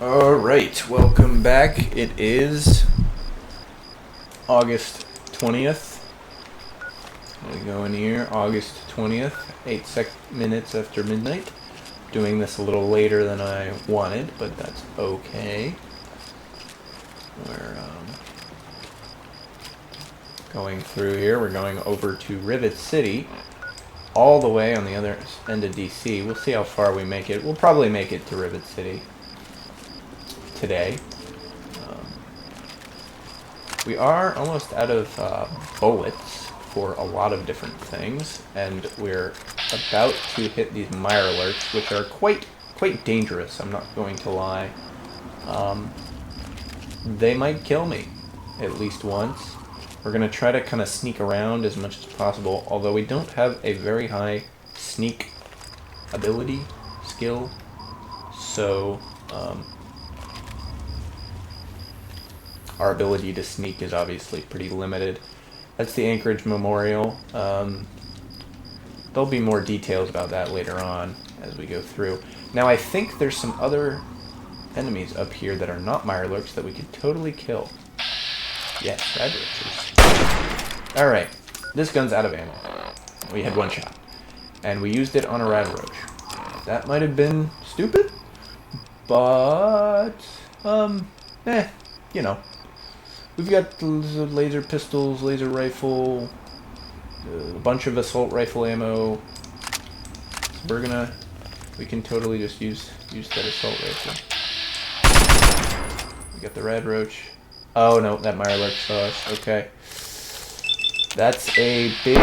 Alright, welcome back. It is August 20th. We go in here, August 20th, 8 minutes after midnight. Doing this a little later than I wanted, but that's okay. We're going through here. We're going over to Rivet City, all the way on the other end of DC. We'll see how far we make it. We'll probably make it to Rivet City today. We are almost out of bullets for a lot of different things, and we're about to hit these mirelurks, which are quite dangerous, I'm not going to lie. They might kill me at least once. We're going to try to kind of sneak around as much as possible, although we don't have a very high sneak ability skill, so our ability to sneak is obviously pretty limited. That's the Anchorage Memorial. There'll be more details about that later on as we go through. Now I think there's some other enemies up here that are not mirelurks that we could totally kill. Yes, radroaches. Alright, this gun's out of ammo. We had one shot. And we used it on a radroach. That might have been stupid, but, you know. We've got laser pistols, laser rifle, a bunch of assault rifle ammo. So we can totally just use that assault rifle. We got the radroach. Oh no, that mirelurk saw us. Okay. That's a big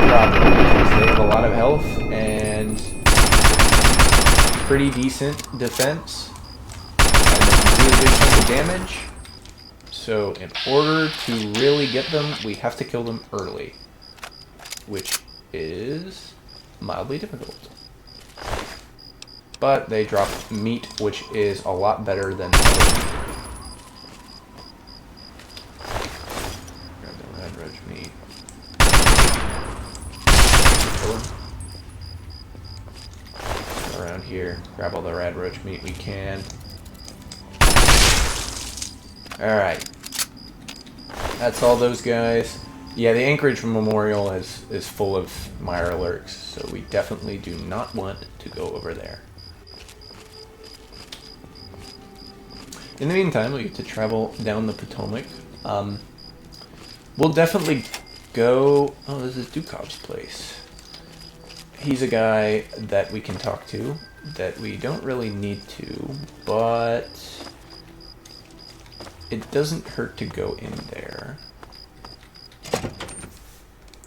problem because they have a lot of health and pretty decent defense. And they can do a good chunk of damage. So in order to really get them, we have to kill them early, which is mildly difficult. But they drop meat, which is a lot better than other. Grab the radroach meat. Go around here, grab all the radroach meat we can. Alright. That's all those guys. Yeah, the Anchorage Memorial is full of mirelurks, so we definitely do not want to go over there. In the meantime, we get to travel down the Potomac. We'll definitely go... Oh, this is Dukov's place. He's a guy that we can talk to, that we don't really need to, but... it doesn't hurt to go in there.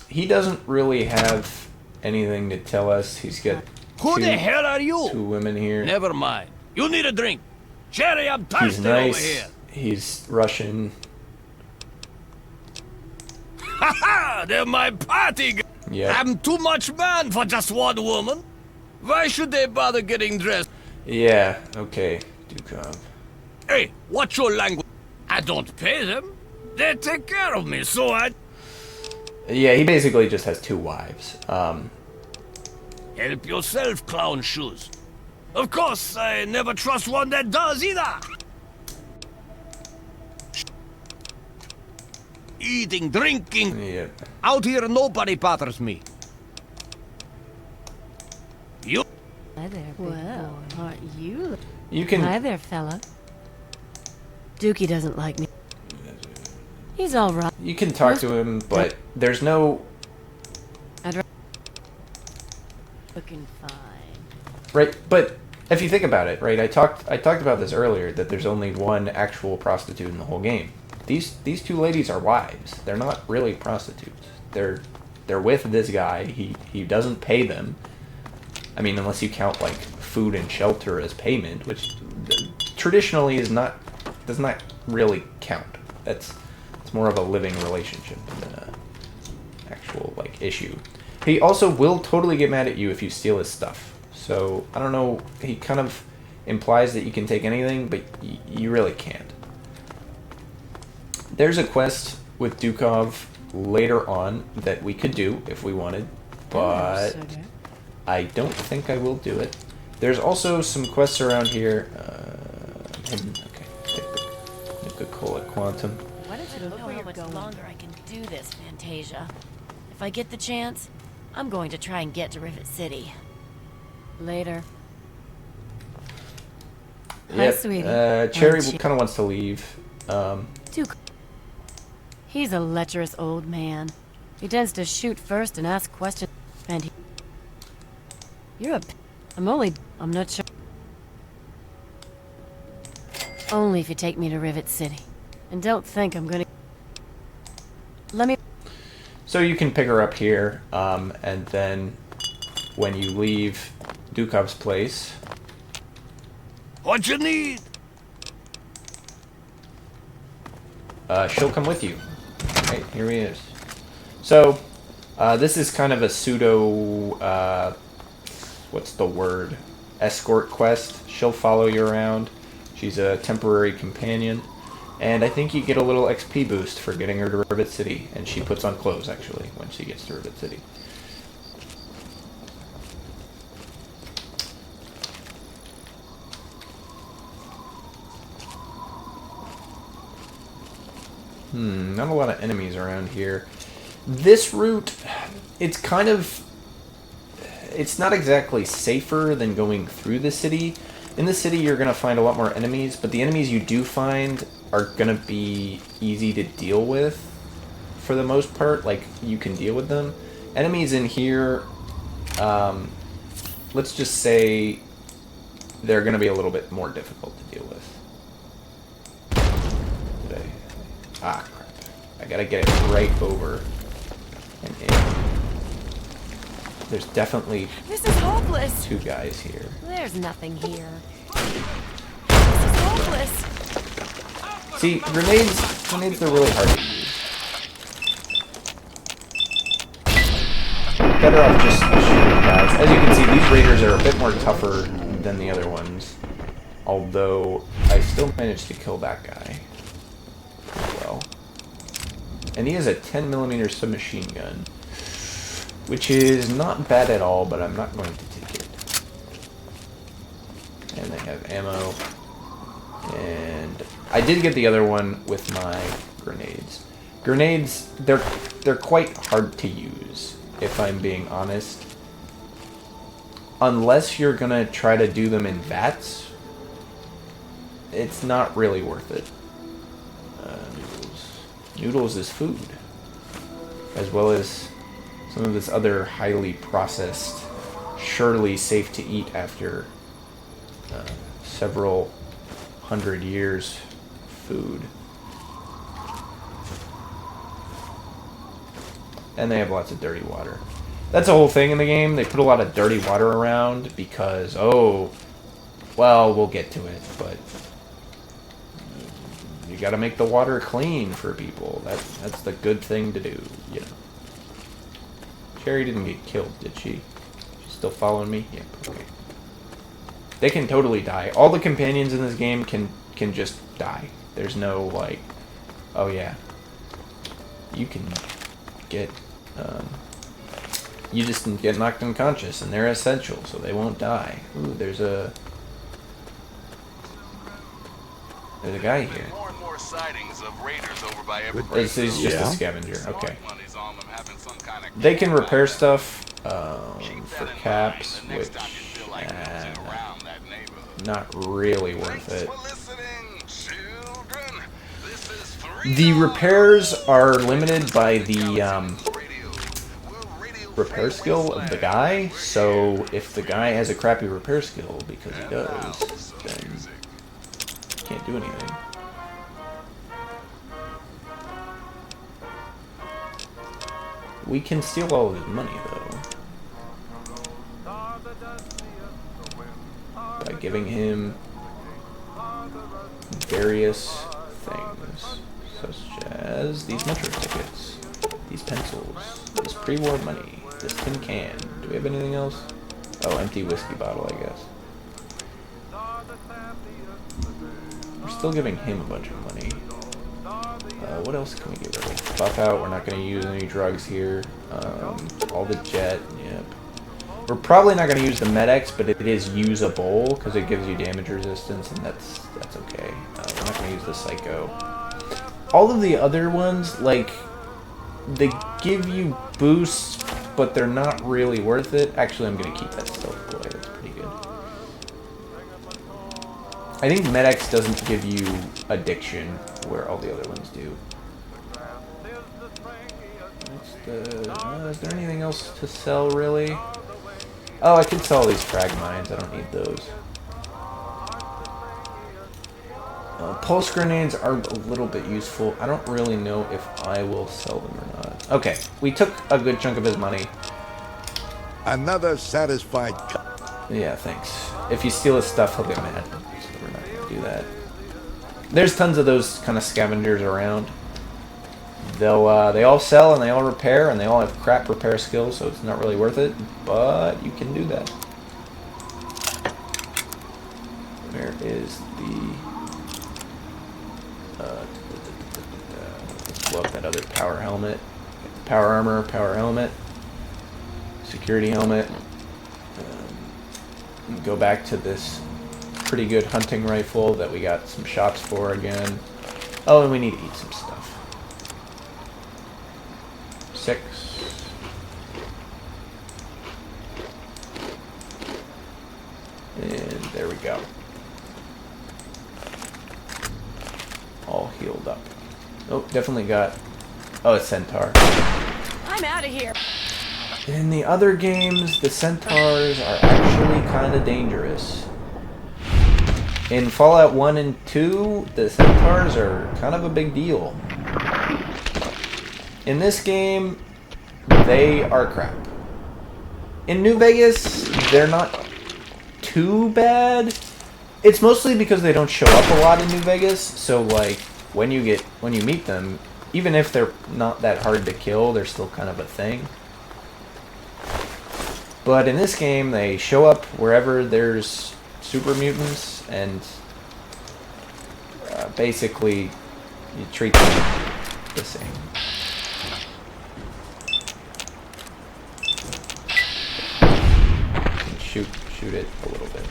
He doesn't really have anything to tell us. He's got Who the hell are you? two women here. Never mind. You need a drink. Jerry, I'm thirsty He's nice. over here. He's Russian. Haha, they're my party. Yeah. I'm too much man for just one woman. Why should they bother getting dressed? Yeah, okay, Dukov. Hey, what's your language? I don't pay them. They take care of me, so I... Yeah, he basically just has two wives. Help yourself, clown shoes. Of course, I never trust one that does either. Eating, drinking. Yeah. Out here, nobody bothers me. You... Hi there, big boy. Aren't you? You can... Hi there, fella. Dookie doesn't like me. He's all right. You can talk to him, but there's no... Looking fine. Right, but if you think about it, right, I talked about this earlier, that there's only one actual prostitute in the whole game. These two ladies are wives. They're not really prostitutes. They're with this guy. He doesn't pay them. I mean, unless you count like food and shelter as payment, which traditionally does not really count. It's more of a living relationship than a actual like issue. He also will totally get mad at you if you steal his stuff. So I don't know. He kind of implies that you can take anything, but you really can't. There's a quest with Dukov later on that we could do if we wanted, but I don't think I will do it. There's also some quests around here. hidden. Okay, take the Nuka-Cola Quantum. Why don't you know how much longer I can do this, Fantasia? If I get the chance, I'm going to try and get to Rivet City. Later. Hi, Yep. sweetie. Cherry kind of wants to leave. He's a lecherous old man. He tends to shoot first and ask questions. And you're a... I'm not sure. Only if you take me to Rivet City. And don't think I'm gonna... Let me... So you can pick her up here, and then when you leave Dukov's place... What you need? She'll come with you. Right, here he is. So, this is kind of a pseudo, what's the word? Escort quest. She'll follow you around. She's a temporary companion. And I think you get a little XP boost for getting her to Rivet City. And she puts on clothes, actually, when she gets to Rivet City. Not a lot of enemies around here. This route, it's kind of... It's not exactly safer than going through the city. In the city, you're going to find a lot more enemies, but the enemies you do find are going to be easy to deal with for the most part. Like, you can deal with them. Enemies in here, let's just say they're going to be a little bit more difficult to deal with. Ah, crap. I gotta get it right over and in. There's definitely This is hopeless. 2 guys here. There's nothing here. This is hopeless. See, grenades are really hard to use. Better off just shooting guys. As you can see, these raiders are a bit more tougher than the other ones. Although, I still managed to kill that guy. Well. And he has a 10mm submachine gun. Which is not bad at all, but I'm not going to take it. And they have ammo. And I did get the other one with my grenades. Grenades, they're quite hard to use, if I'm being honest. Unless you're gonna try to do them in VATS, it's not really worth it. Noodles. Noodles is food. As well as some of this other highly processed, surely safe to eat after several 100 years food. And they have lots of dirty water. That's a whole thing in the game. They put a lot of dirty water around because, oh, well, we'll get to it, but you gotta make the water clean for people. That's the good thing to do, you know. Cherry didn't get killed, did she? She's still following me? Yep, okay. They can totally die. All the companions in this game can just die. There's no, like, oh yeah. You can get, you just get knocked unconscious, and they're essential, so they won't die. Ooh, there's a guy here. More and more sightings of raiders over by He's just a scavenger. Okay. They can repair stuff for caps, which not really worth it. The repairs are limited by the repair skill of the guy, so if the guy has a crappy repair skill, because he does, then he can't do anything. We can steal all of his money, though, by giving him various things, such as these metro tickets, these pencils, this pre-war money, this tin can. Do we have anything else? Oh, empty whiskey bottle, I guess. We're still giving him a bunch of money. What else can we get rid of? Buff out, we're not going to use any drugs here. All the jet, yep. We're probably not going to use the Med-X, but it is usable because it gives you damage resistance, and that's okay. We're not going to use the Psycho. All of the other ones, like, they give you boosts, but they're not really worth it. Actually, I'm going to keep that Stealth Boy. That's pretty good. I think Med-X doesn't give you Addiction, where all the other ones do. Is there anything else to sell, really? Oh, I could sell these frag mines. I don't need those. Pulse grenades are a little bit useful. I don't really know if I will sell them or not. Okay, we took a good chunk of his money. Another satisfied. Yeah, thanks. If you steal his stuff, he'll get mad. So we're not going to do that. There's tons of those kind of scavengers around. They all sell and they all repair and they all have crap repair skills, so it's not really worth it, but you can do that. Where is the... let's blow up that other power helmet. Power armor, power helmet, security helmet. Go back to this pretty good hunting rifle that we got some shots for again. Oh, and we need to eat some stuff. 6. And there we go. All healed up. Oh, definitely got... Oh, it's Centaur. I'm out of here. In the other games, the Centaurs are actually kind of dangerous. In Fallout 1 and 2, the Centaurs are kind of a big deal. In this game, they are crap. In New Vegas, they're not too bad. It's mostly because they don't show up a lot in New Vegas, so like when you meet them, even if they're not that hard to kill, they're still kind of a thing. But in this game, they show up wherever there's super mutants, and basically you treat them the same. Shoot it a little bit.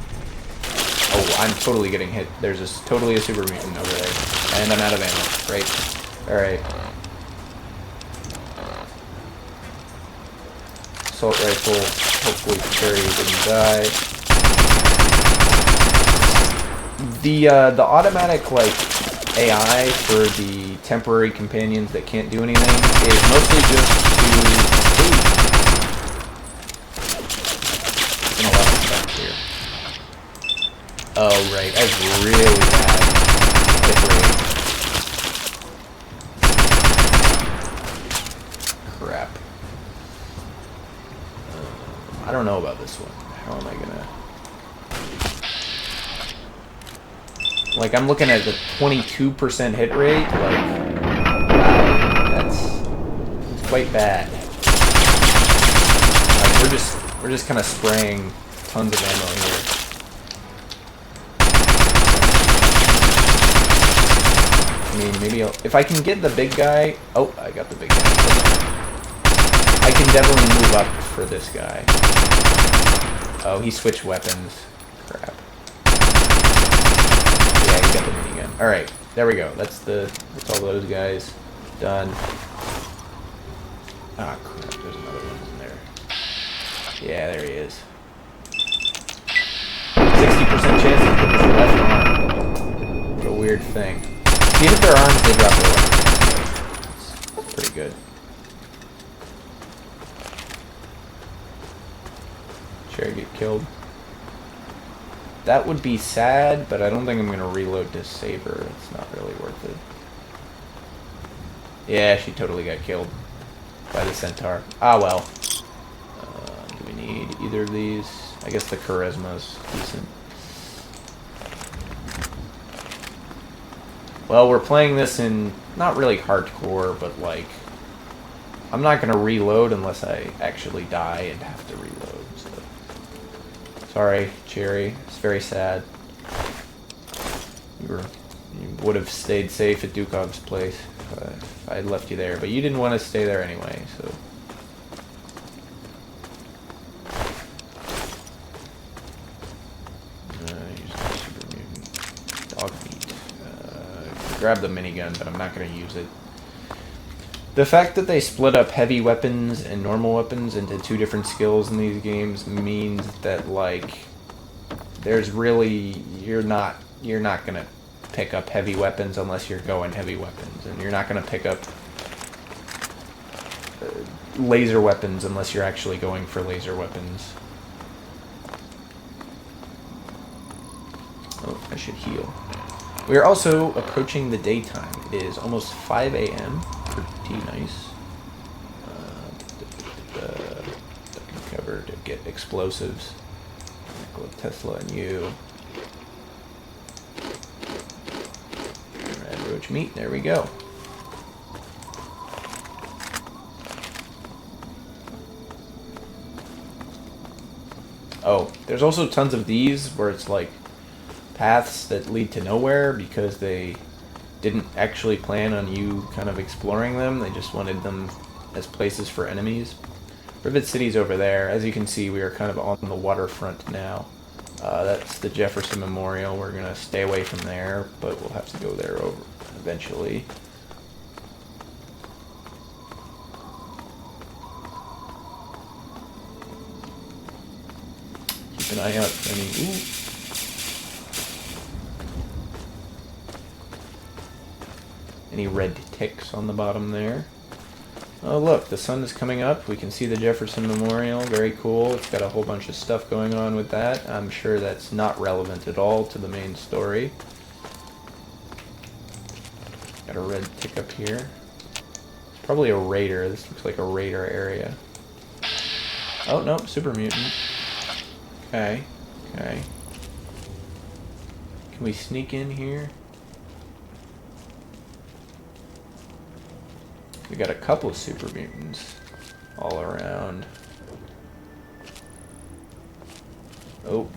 Oh, I'm totally getting hit. There's totally a super mutant over there. And I'm out of ammo. Great. Alright. Assault rifle. Hopefully Cherry didn't die. The automatic, like, AI for the temporary companions that can't do anything is mostly just to... Oh, right. That's really bad hit rate. Crap. I don't know about this one. How am I gonna... Like, I'm looking at the 22% hit rate. Like, wow, that's quite bad. Like, we're just kind of spraying tons of ammo here. I mean, maybe if I can get the big guy... Oh, I got the big guy. I can definitely move up for this guy. Oh, he switched weapons. Crap. Yeah, he got the minigun. Alright, there we go. That's all those guys. Done. Ah, crap. There's another one in there. Yeah, there he is. 60% chance to put his left arm. What a weird thing. If you hit their arms, they drop their weapons. That's pretty good. Cherry get killed. That would be sad, but I don't think I'm going to reload to save her. It's not really worth it. Yeah, she totally got killed by the Centaur. Ah, well. Do we need either of these? I guess the Charisma's decent. Well, we're playing this in not really hardcore, but like, I'm not going to reload unless I actually die and have to reload. So. Sorry, Cherry. It's very sad. You would have stayed safe at Dukov's place if I had left you there, but you didn't want to stay there anyway, so. Hog meat. Grab the minigun, but I'm not going to use it. The fact that they split up heavy weapons and normal weapons into two different skills in these games means that, like, there's really, you're not going to pick up heavy weapons unless you're going heavy weapons, and you're not going to pick up laser weapons unless you're actually going for laser weapons. Oh, I should heal. We are also approaching the daytime. It is almost 5 a.m. Pretty nice. Cover to get explosives. Nikola Tesla and you. Red roach meat. There we go. Oh, there's also tons of these where it's like paths that lead to nowhere because they didn't actually plan on you kind of exploring them. They just wanted them as places for enemies. Rivet City's over there. As you can see, we are kind of on the waterfront now. That's the Jefferson Memorial. We're going to stay away from there, but we'll have to go there eventually. Keep an eye out for any... Ooh. Any red ticks on the bottom there. Oh look, the sun is coming up. We can see the Jefferson Memorial. Very cool. It's got a whole bunch of stuff going on with that. I'm sure that's not relevant at all to the main story. Got a red tick up here. It's probably a raider. This looks like a raider area. Oh no, super mutant. Okay, okay. Can we sneak in here? We got a couple of super mutants all around. Oh,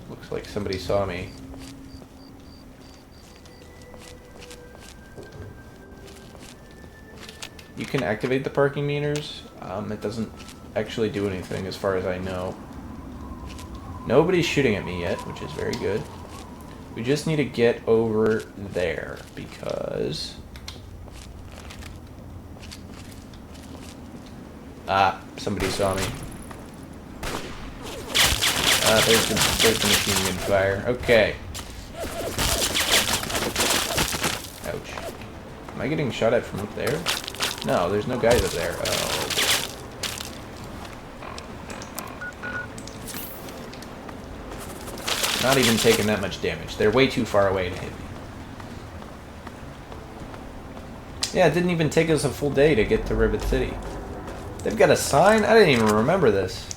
looks like somebody saw me. You can activate the parking meters. It doesn't actually do anything as far as I know. Nobody's shooting at me yet, which is very good. We just need to get over there because... Ah, somebody saw me. There's the machine gun fire. Okay. Ouch. Am I getting shot at from up there? No, there's no guys up there. Oh. Not even taking that much damage. They're way too far away to hit me. Yeah, it didn't even take us a full day to get to Rivet City. They've got a sign? I didn't even remember this.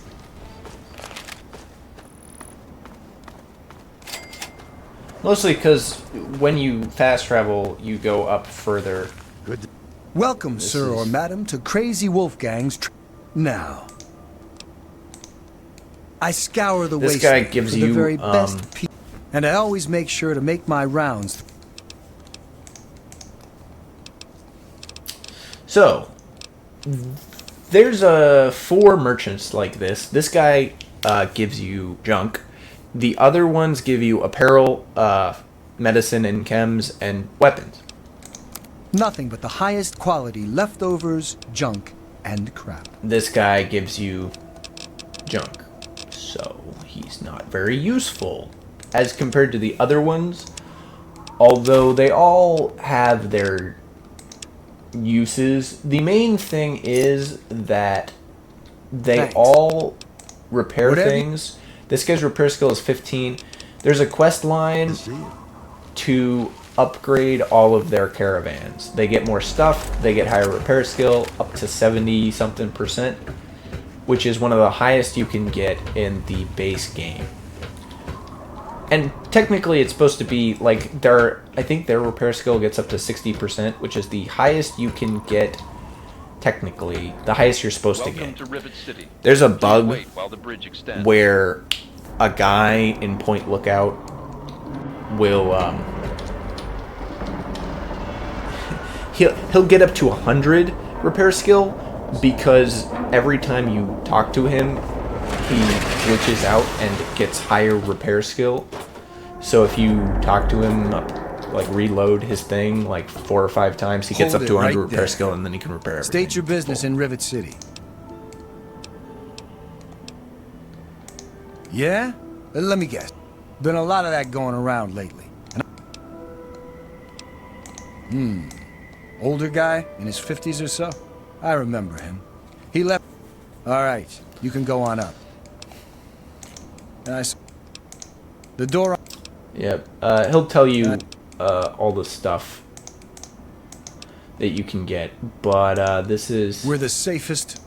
Mostly because when you fast travel, you go up further. Good. Welcome, This sir or is- madam, to Crazy Wolfgang's now. I scour the This guy wasteland gives for the you, very best people, and I always make sure to make my rounds. So, there's 4 merchants like this. This guy gives you junk. The other ones give you apparel, medicine and chems, and weapons. Nothing but the highest quality leftovers, junk, and crap. This guy gives you junk. So, he's not very useful as compared to the other ones. Although they all have their uses. The main thing is that they Thanks. all repair Whatever- things. This guy's repair skill is 15. There's a quest line See you. to upgrade all of their caravans. They get more stuff, they get higher repair skill, up to 70 something %, which is one of the highest you can get in the base game. And technically it's supposed to be like I think their repair skill gets up to 60%, which is the highest you can get technically, the highest you're supposed to Welcome get. to Rivet City. There's a Please bug wait while the bridge extends. where a guy in Point Lookout will he'll get up to 100 repair skill because every time you talk to him he glitches out and gets higher repair skill. So if you talk to him, like reload his thing like 4 or 5 times, he gets Hold up to it 100 right repair there. skill, and then he can repair everything. State your business in Rivet City. Yeah? Let me guess. Been a lot of that going around lately. Older guy, in his 50s or so? I remember him. He left... Alright, you can go on up. The door... Yep. He'll tell you all the stuff that you can get, but this is... We're the safest...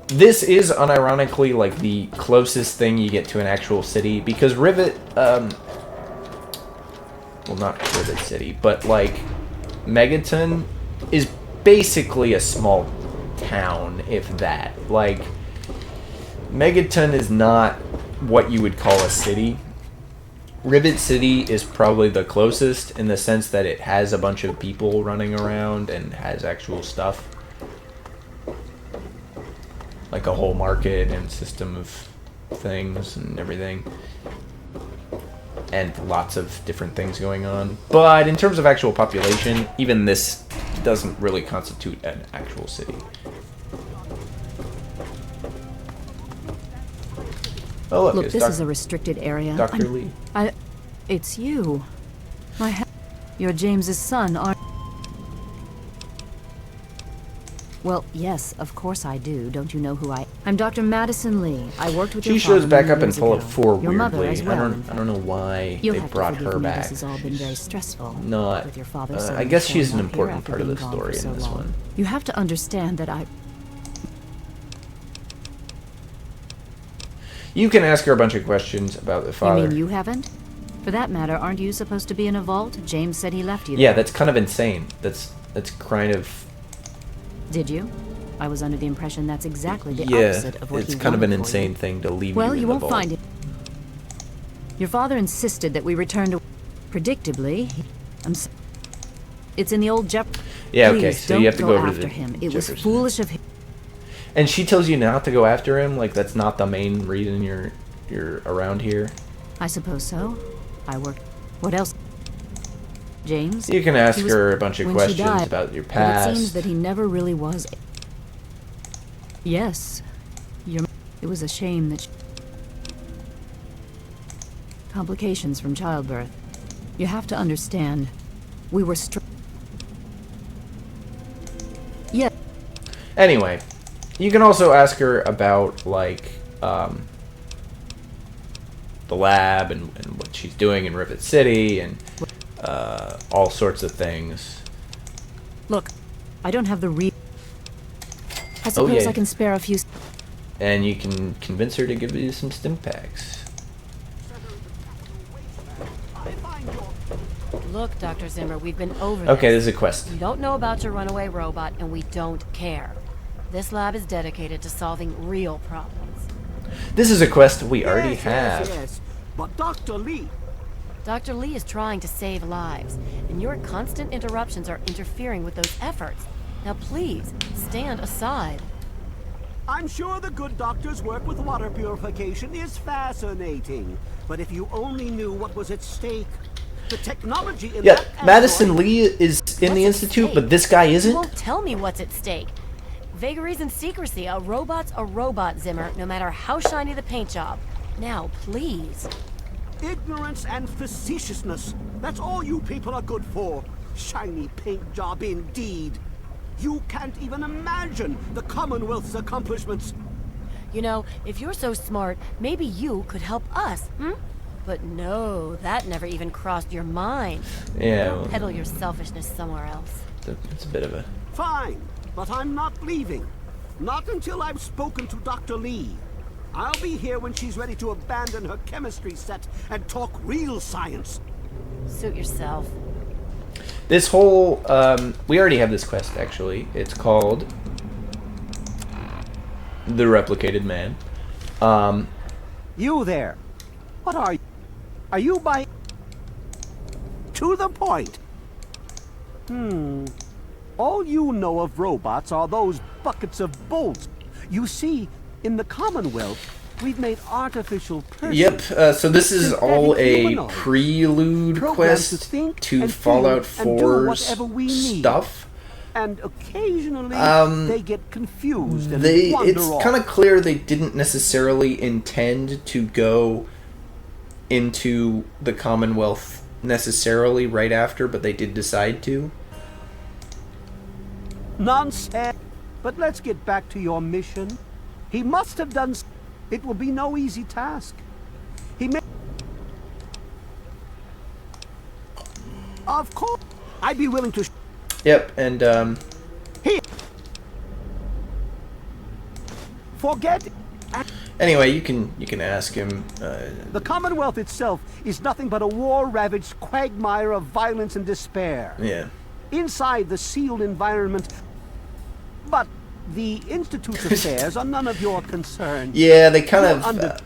This is unironically like the closest thing you get to an actual city, because Rivet, well, not Rivet City, but like Megaton is basically a small town, if that. Like, Megaton is not what you would call a city. Rivet City is probably the closest in the sense that it has a bunch of people running around and has actual stuff. Like a whole market and system of things and everything. And lots of different things going on. But in terms of actual population, even this doesn't really constitute an actual city. Oh, look, Look, it's this is a restricted area. Dr. Lee. It's you. You're James's son, aren't... Well, yes, of course I do. Don't you know who I'm Dr. Madison Lee. I worked with your She father shows back many up in years Fallout ago. 4 Your mother weirdly. as well, I don't know why You'll they have to brought forgive her me, back. This has all been very stressful. Not. With your father I guess suddenly she's an showing up here important after part of the being gone story for so in this long. one. You have to understand that You can ask her a bunch of questions about the father. You mean you haven't? For that matter, aren't you supposed to be in a vault? James said he left you Yeah, there. that's kind of insane. That's kind of... Did you? I was under the impression that's exactly the Yeah, opposite of what it's he kind of an wanted for you. insane thing to leave Well, you you in won't the vault. find it. Your father insisted that we return to... Predictably, it's in the old Yeah, okay, Please, so don't you have to go over to after the him. It was Jefferson. foolish of him. And she tells you not to go after him? Like, that's not the main reason you're around here? I suppose so. I worked... What else? James? You can ask He was- her a bunch of when she questions died, about your But past. it seems that he never really was... Yes. It was a shame that... Complications from childbirth. You have to understand. We were Yeah. Anyway, you can also ask her about, like, the lab and what she's doing in Rivet City and all sorts of things. Look, I don't have the I suppose yeah. I can spare a few... And you can convince her to give you some stim packs. Look, Dr. Zimmer, we've been over Okay, this. this is a quest. We don't know about your runaway robot, and we don't care. This lab is dedicated to solving real problems. This is a quest we already have. Yes, but Dr. Lee... Dr. Lee is trying to save lives, and your constant interruptions are interfering with those efforts. Now please, stand aside. I'm sure the good doctor's work with water purification is fascinating. But if you only knew what was at stake, the technology in Yeah, that Madison android- Lee is in What's the at Institute, stake? but this guy You isn't? won't tell me what's at stake. Vagaries and secrecy. A robot's a robot, Zimmer, no matter how shiny the paint job. Now, please. Ignorance and facetiousness. That's all you people are good for. Shiny paint job indeed. You can't even imagine the Commonwealth's accomplishments. You know, if you're so smart, maybe you could help us, hmm? But no, that never even crossed your mind. Yeah, Go well, peddle your selfishness somewhere else. it's a bit of a... Fine, but I'm not leaving. Not until I've spoken to Dr. Lee. I'll be here when she's ready to abandon her chemistry set and talk real science. Suit yourself. This whole, we already have this quest, actually. It's called The Replicated Man. You there. What are you? Are you by... To the point. All you know of robots are those buckets of bolts. You see, in the Commonwealth, We've made artificial persons. Yep, so this is all a humanoids. prelude Programmed quest to think to and Fallout feel and do 4's whatever we need. stuff. And occasionally, they get confused and wander It's off. kind of clear they didn't necessarily intend to go into the Commonwealth necessarily right after, but they did decide to. Nonsense. But let's get back to your mission. He must have done. It will be no easy task. He may. Of course, I'd be willing to. Yep, and Here. Forget. anyway, you can ask him. The Commonwealth itself is nothing but a war-ravaged quagmire of violence and despair. Yeah. Inside the sealed environment. But the Institute's affairs are none of your concern. Yeah, they kind You're of under-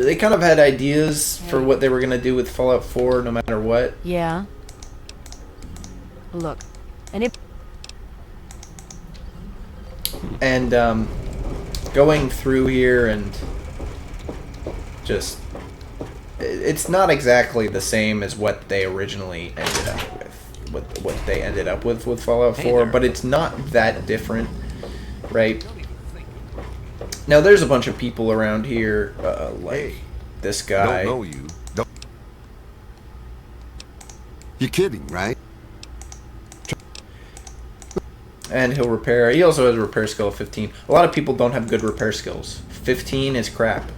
they kind of had ideas for what they were gonna do with Fallout 4, no matter what. Yeah. Look, and it. And going through here and just it's not exactly the same as what they originally ended up with, what they ended up with Fallout 4, but it's not that different, right? Now there's a bunch of people around here, like this guy. Don't know you. Don't. You're kidding, right? And he'll repair. He also has a repair skill of 15. A lot of people don't have good repair skills. 15 is crap.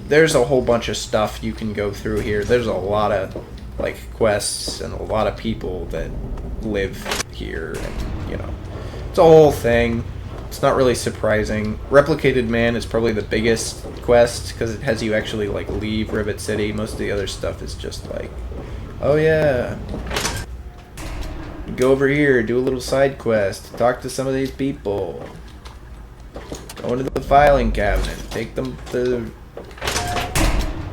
There's a whole bunch of stuff you can go through here. There's a lot of like quests and a lot of people that live here, and you know, it's a whole thing. It's not really surprising. Replicated Man is probably the biggest quest because it has you actually like leave Rivet City. Most of the other stuff is just like, oh yeah, go over here, do a little side quest, talk to some of these people, go into the filing cabinet, take them to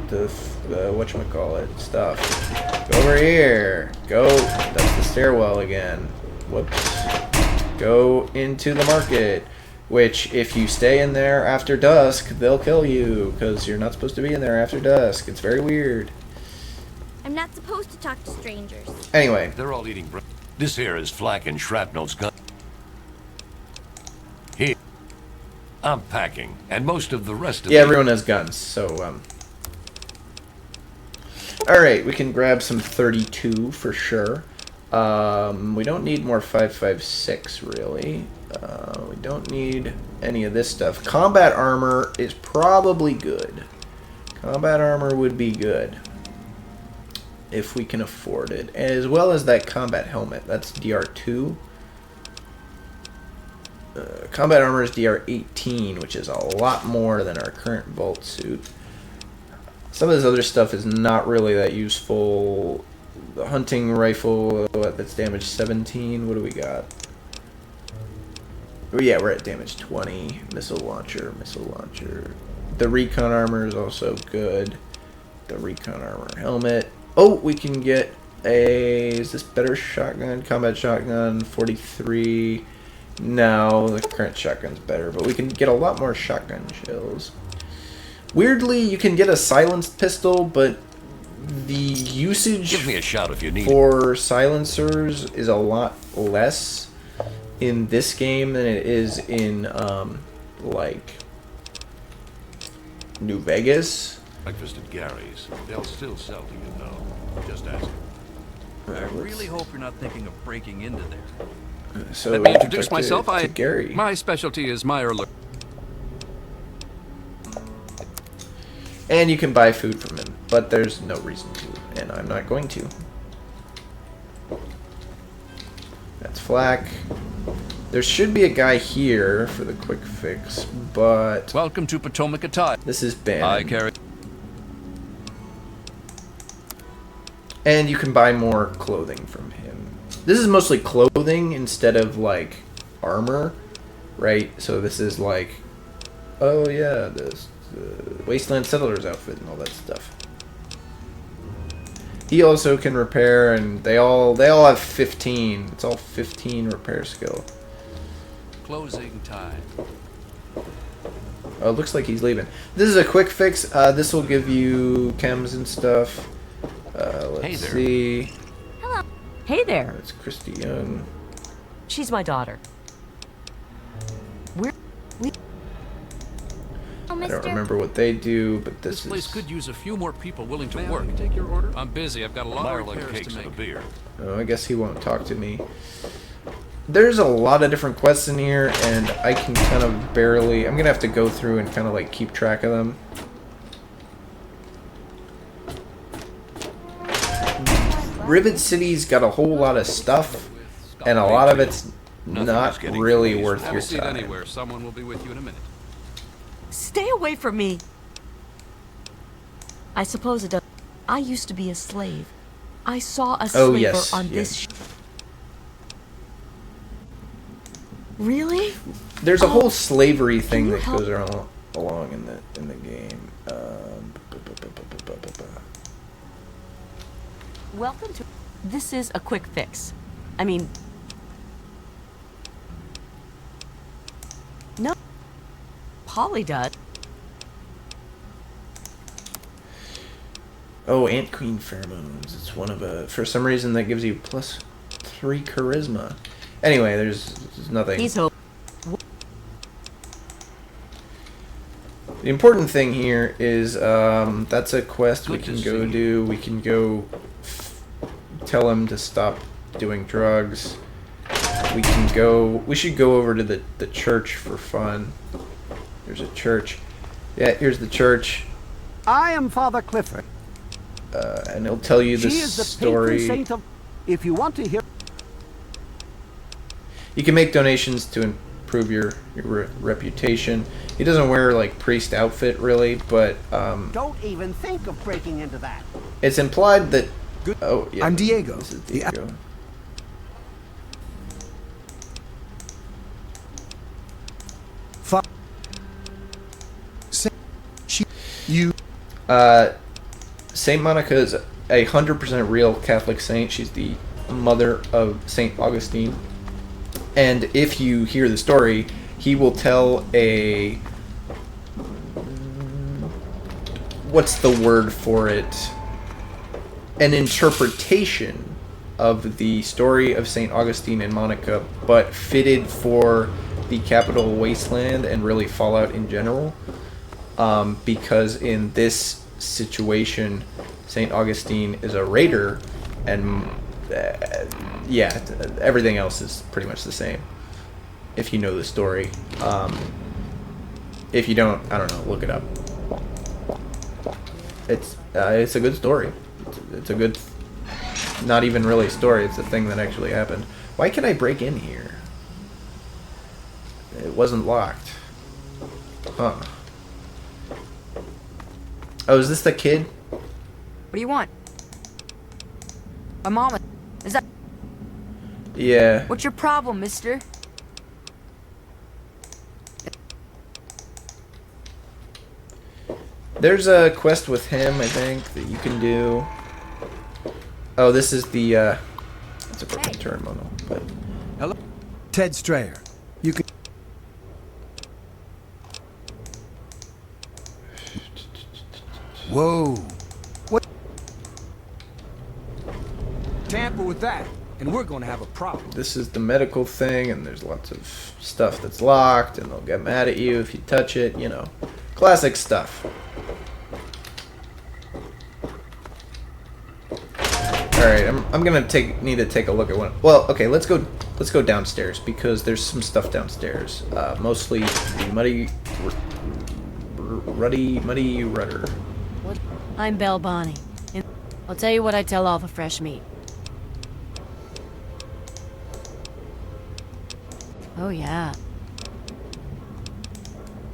the whatchamacallit stuff. Go over here, go, that's the stairwell again. Whoops. Go into the market, which if you stay in there after dusk, they'll kill you because you're not supposed to be in there after dusk. It's very weird. I'm not supposed to talk to strangers. Anyway, They're all eating bread. This here is Flak and Shrapnel's gun. Here. I'm packing, and most of the rest of yeah, everyone has guns, so alright, we can grab some 32 for sure. We don't need more 5.56 really. We don't need any of this stuff. Combat armor is probably good. Combat armor would be good if we can afford it, as well as that combat helmet. That's DR2. Combat armor is DR18, which is a lot more than our current vault suit. Some of this other stuff is not really that useful. The hunting rifle, that's damage 17. What do we got? Oh yeah, we're at damage 20. Missile launcher. The recon armor is also good. The recon armor helmet. Oh, we can get a... Is this better shotgun? Combat shotgun, 43. No, the current shotgun's better, but we can get a lot more shotgun shells. Weirdly, you can get a silenced pistol, but the usage Give me a shout if you need for silencers is a lot less in this game than it is in, like, New Vegas. breakfast at Gary's. They'll still sell to you, though. Just ask. I really hope you're not thinking of breaking into there. So Let me we can introduce talk myself. to Gary. My specialty is Mirelurk. And you can buy food from him, but there's no reason to, and I'm not going to. That's Flak. There should be a guy here for the quick fix, but... Welcome to Potomac Attire. This is Ben. I carry... And you can buy more clothing from him. This is mostly clothing instead of, like, armor, right? So this is like, oh yeah, this Wasteland Settler's outfit and all that stuff. He also can repair, and they all have 15. It's all 15 repair skill. Closing time. Oh, it looks like he's leaving. This is a quick fix. This will give you chems and stuff. Let's see. Hello. Hey there. It's Christy Young. She's my daughter. I don't remember what they do, but this place is... could use a few more people willing to work. Take your order. I'm busy. I've got a lot of repairs cakes to and a make. beer. Oh, I guess he won't talk to me. There's a lot of different quests in here, and I can kind of barely... I'm going to have to go through and kind of like keep track of them. Rivet City's got a whole lot of stuff, and a lot of it's not really worth Have your a seat time. anywhere. Someone will be with you in a minute. Stay away from me. I suppose it does. I used to be a slave. I saw a slaver on this Really? There's a whole slavery thing that goes along in the game. Welcome to... This is a quick fix. I mean... No. Polly does. Oh, Ant Queen pheromones. It's one of a... For some reason, that gives you +3 charisma. Anyway, there's nothing. He's hope. The important thing here is that's a quest we can go do. We can go tell him to stop doing drugs. We can go... We should go over to the church for fun. There's a church. Yeah, here's the church. I am Father Clifford. And he'll tell you the She is the story. patron saint of... If you want to hear... You can make donations to improve your reputation. He doesn't wear like priest outfit really, but Don't even think of breaking into that. it's implied that. Oh yeah, I'm Diego. This is Diego. Saint Monica is 100% real Catholic saint. She's the mother of Saint Augustine. And if you hear the story, he will tell a... What's the word for it? An interpretation of the story of St. Augustine and Monica, but fitted for the capital wasteland and really Fallout in general. Because in this situation, St. Augustine is a raider, and yeah, everything else is pretty much the same if you know the story. If you don't, I don't know, look it up. It's a good story. It's a good, not even really a story, it's a thing that actually happened. Why can I break in here? It wasn't locked. Huh. Oh, is this the kid? What do you want? My mama. Is that... Yeah. What's your problem, mister? There's a quest with him, I think, that you can do. Oh, this is the, it's a broken terminal, but... Hello? Ted Strayer. You can... Whoa. What? Tamper with that, and we're gonna have a problem. This is the medical thing, and there's lots of stuff that's locked, and they'll get mad at you if you touch it, you know. Classic stuff. Alright, I'm gonna need to take a look at one. Well, okay, let's go downstairs, because there's some stuff downstairs. Mostly the muddy rudder. I'm Belle Bonnie. And I'll tell you what I tell all the fresh meat. Oh, yeah.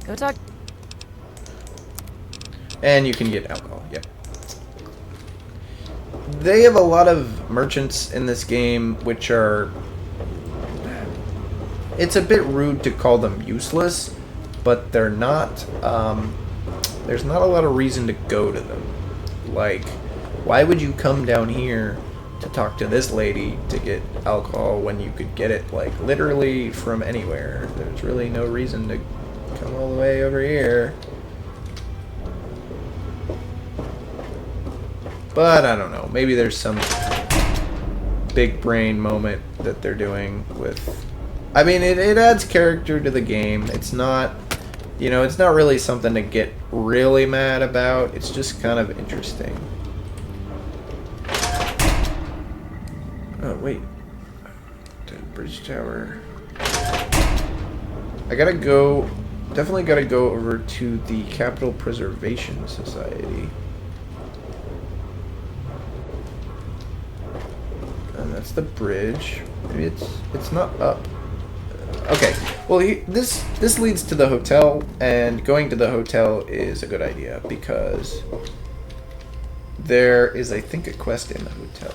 Go talk. And you can get alcohol, yep. They have a lot of merchants in this game, which are... It's a bit rude to call them useless, but they're not... there's not a lot of reason to go to them. Like, why would you come down here to talk to this lady to get alcohol when you could get it, like, literally from anywhere? There's really no reason to come all the way over here. But I don't know. Maybe there's some big brain moment that they're doing with... I mean, it adds character to the game. It's not, you know, it's not really something to get really mad about. It's just kind of interesting. Oh, wait. The bridge tower. I gotta go... Definitely gotta go over to the Capital Preservation Society. And that's the bridge. Maybe it's not up. Okay. Well, this leads to the hotel, and going to the hotel is a good idea because there is, I think, a quest in the hotel.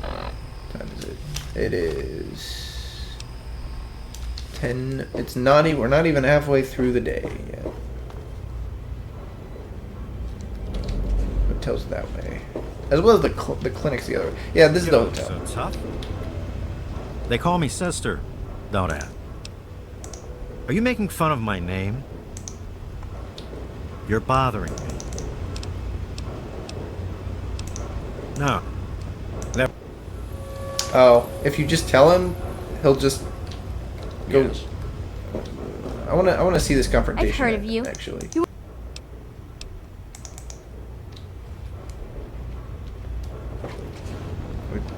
What time is it? It is 10. It's not. We're not even halfway through the day yet. Hotel's that way, as well as the clinic's the other way. Yeah, this is the hotel. So tough. They call me sister, don't they? Are you making fun of my name? You're bothering me. No. Never. Oh, if you just tell him, he'll just go. Yes. I wanna see this confrontation. I've heard of you. Actually.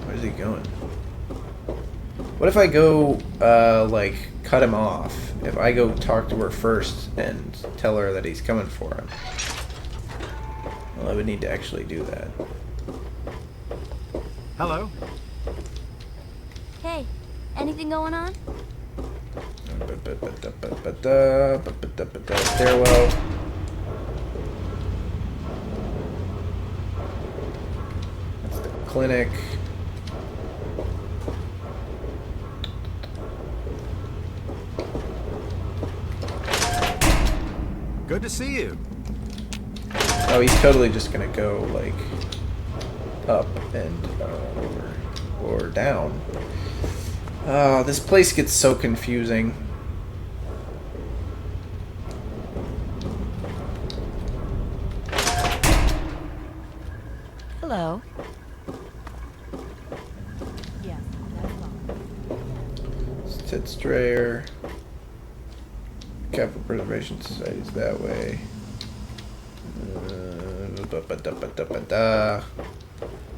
Where's he going? What if I go, like, cut him off? If I go talk to her first and tell her that he's coming for him? Well, I would need to actually do that. Hello? Hey, anything going on? Stairwell. That's the clinic. Good to see you. Oh, he's totally just gonna go, like, up and over or down. Oh, this place gets so confusing. Hello. Yeah, that's fine. It's Ted Strayer. Capital Preservation Society's that way.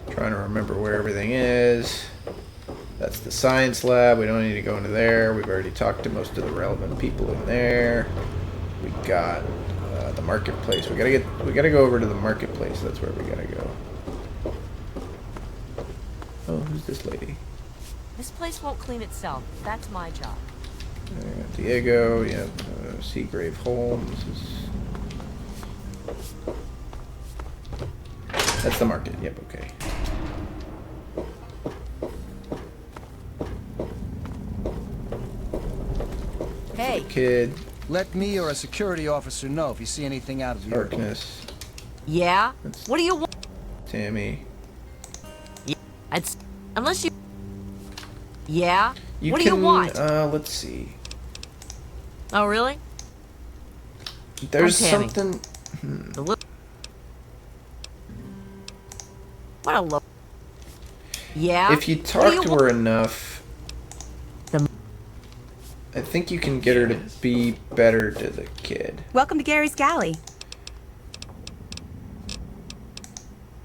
Trying to remember where everything is. That's the science lab. We don't need to go into there. We've already talked to most of the relevant people in there. We got the marketplace. We gotta go over to the marketplace. That's where we gotta go. Oh, who's this lady? This place won't clean itself. That's my job. Diego, yeah, Seagrave Holmes. That's the market. Yep, okay. Hey, kid. Let me or a security officer know if you see anything out of the Darkness. Yeah? What do you want? Tammy. Yeah, unless you... Yeah? What do you want? Let's see. Oh, really? There's something... What a look. Yeah? If you talk to her enough... I think you can get her to be better to the kid. Welcome to Gary's Galley.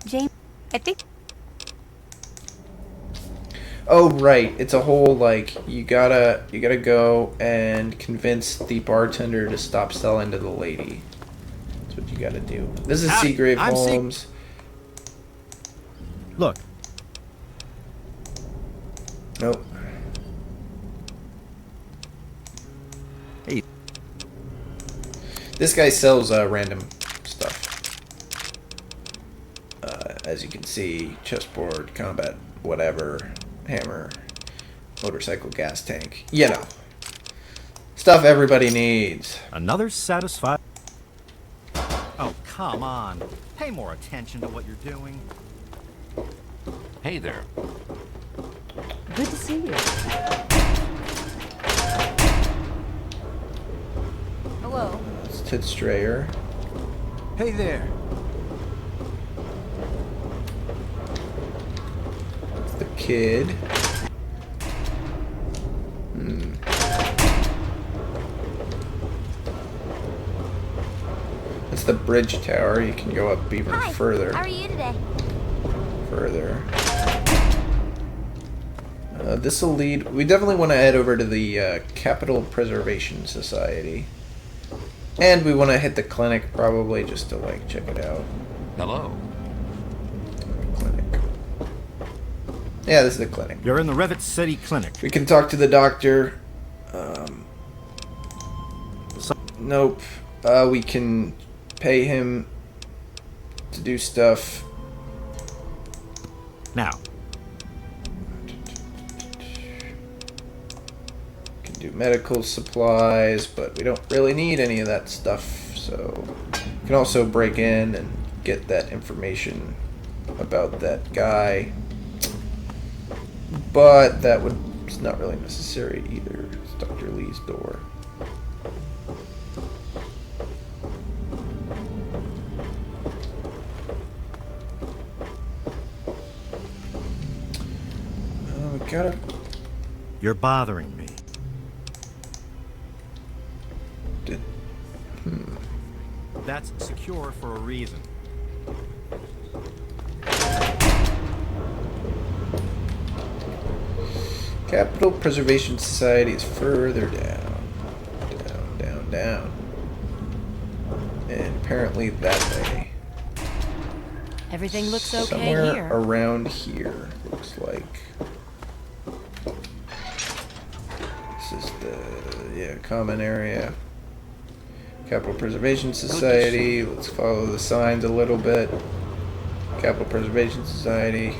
Jane, I think... Oh, right. It's a whole, like, you gotta go and convince the bartender to stop selling to the lady. That's what you gotta do. This is Seagrave Holmes. Look. Nope. Hey. This guy sells random stuff. As you can see, chessboard, combat, whatever, hammer, motorcycle gas tank. You know. Stuff everybody needs. Another satisfied... Oh, come on. Pay more attention to what you're doing. Hey there. Good to see you. Whoa. It's Tit Strayer. Hey there. It's the kid. It's the bridge tower. You can go up even Hi. further. How are you today? Further. This will lead... We definitely want to head over to the Capital Preservation Society. And we want to hit the clinic, probably, just to, like, check it out. Hello. Clinic. Yeah, this is the clinic. You're in the Rivet City clinic. We can talk to the doctor. Nope. We can pay him to do stuff. Now. Can do medical supplies, but we don't really need any of that stuff. So we can also break in and get that information about that guy. But that it's not really necessary either. It's Dr. Lee's door. Gotta... You're bothering me. That's secure for a reason. Capital Preservation Society is further down. Down. And apparently that way. Everything looks okay Somewhere here. around here, looks like. This is the common area. Capital Preservation Society. Let's follow the signs a little bit. Capital Preservation Society.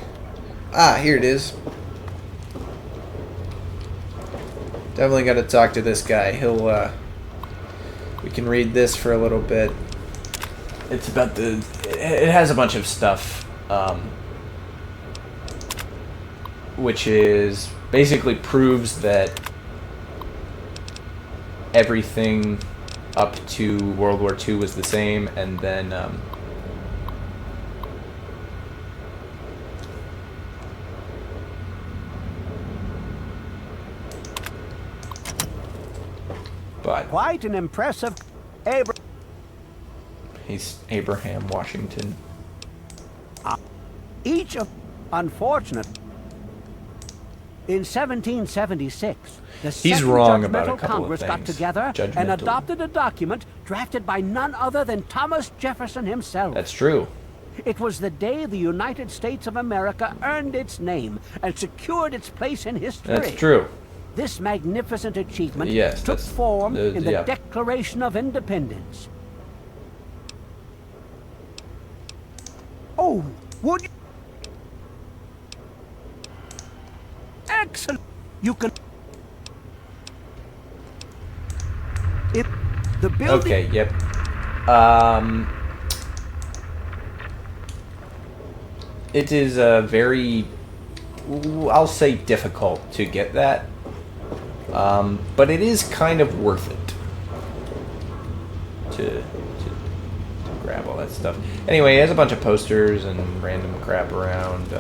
Ah, here it is. Definitely got to talk to this guy. He'll we can read this for a little bit. It's about it has a bunch of stuff which is basically proves that everything up to World War II was the same, and then but Quite an impressive he's Abraham Washington. Each of unfortunate. In 1776, the He's Second wrong about a Judgmental couple of Congress got things. together and Judgmental. adopted a document drafted by none other than Thomas Jefferson himself. That's true. It was the day the United States of America earned its name and secured its place in history. That's true. This magnificent achievement Yes, took that's form in the yeah. Declaration of Independence. Oh, would you? Excellent. You can. If the building. Okay. Yep. It is very, I'll say, difficult to get that, but it is kind of worth it to grab all that stuff. Anyway, it has a bunch of posters and random crap around.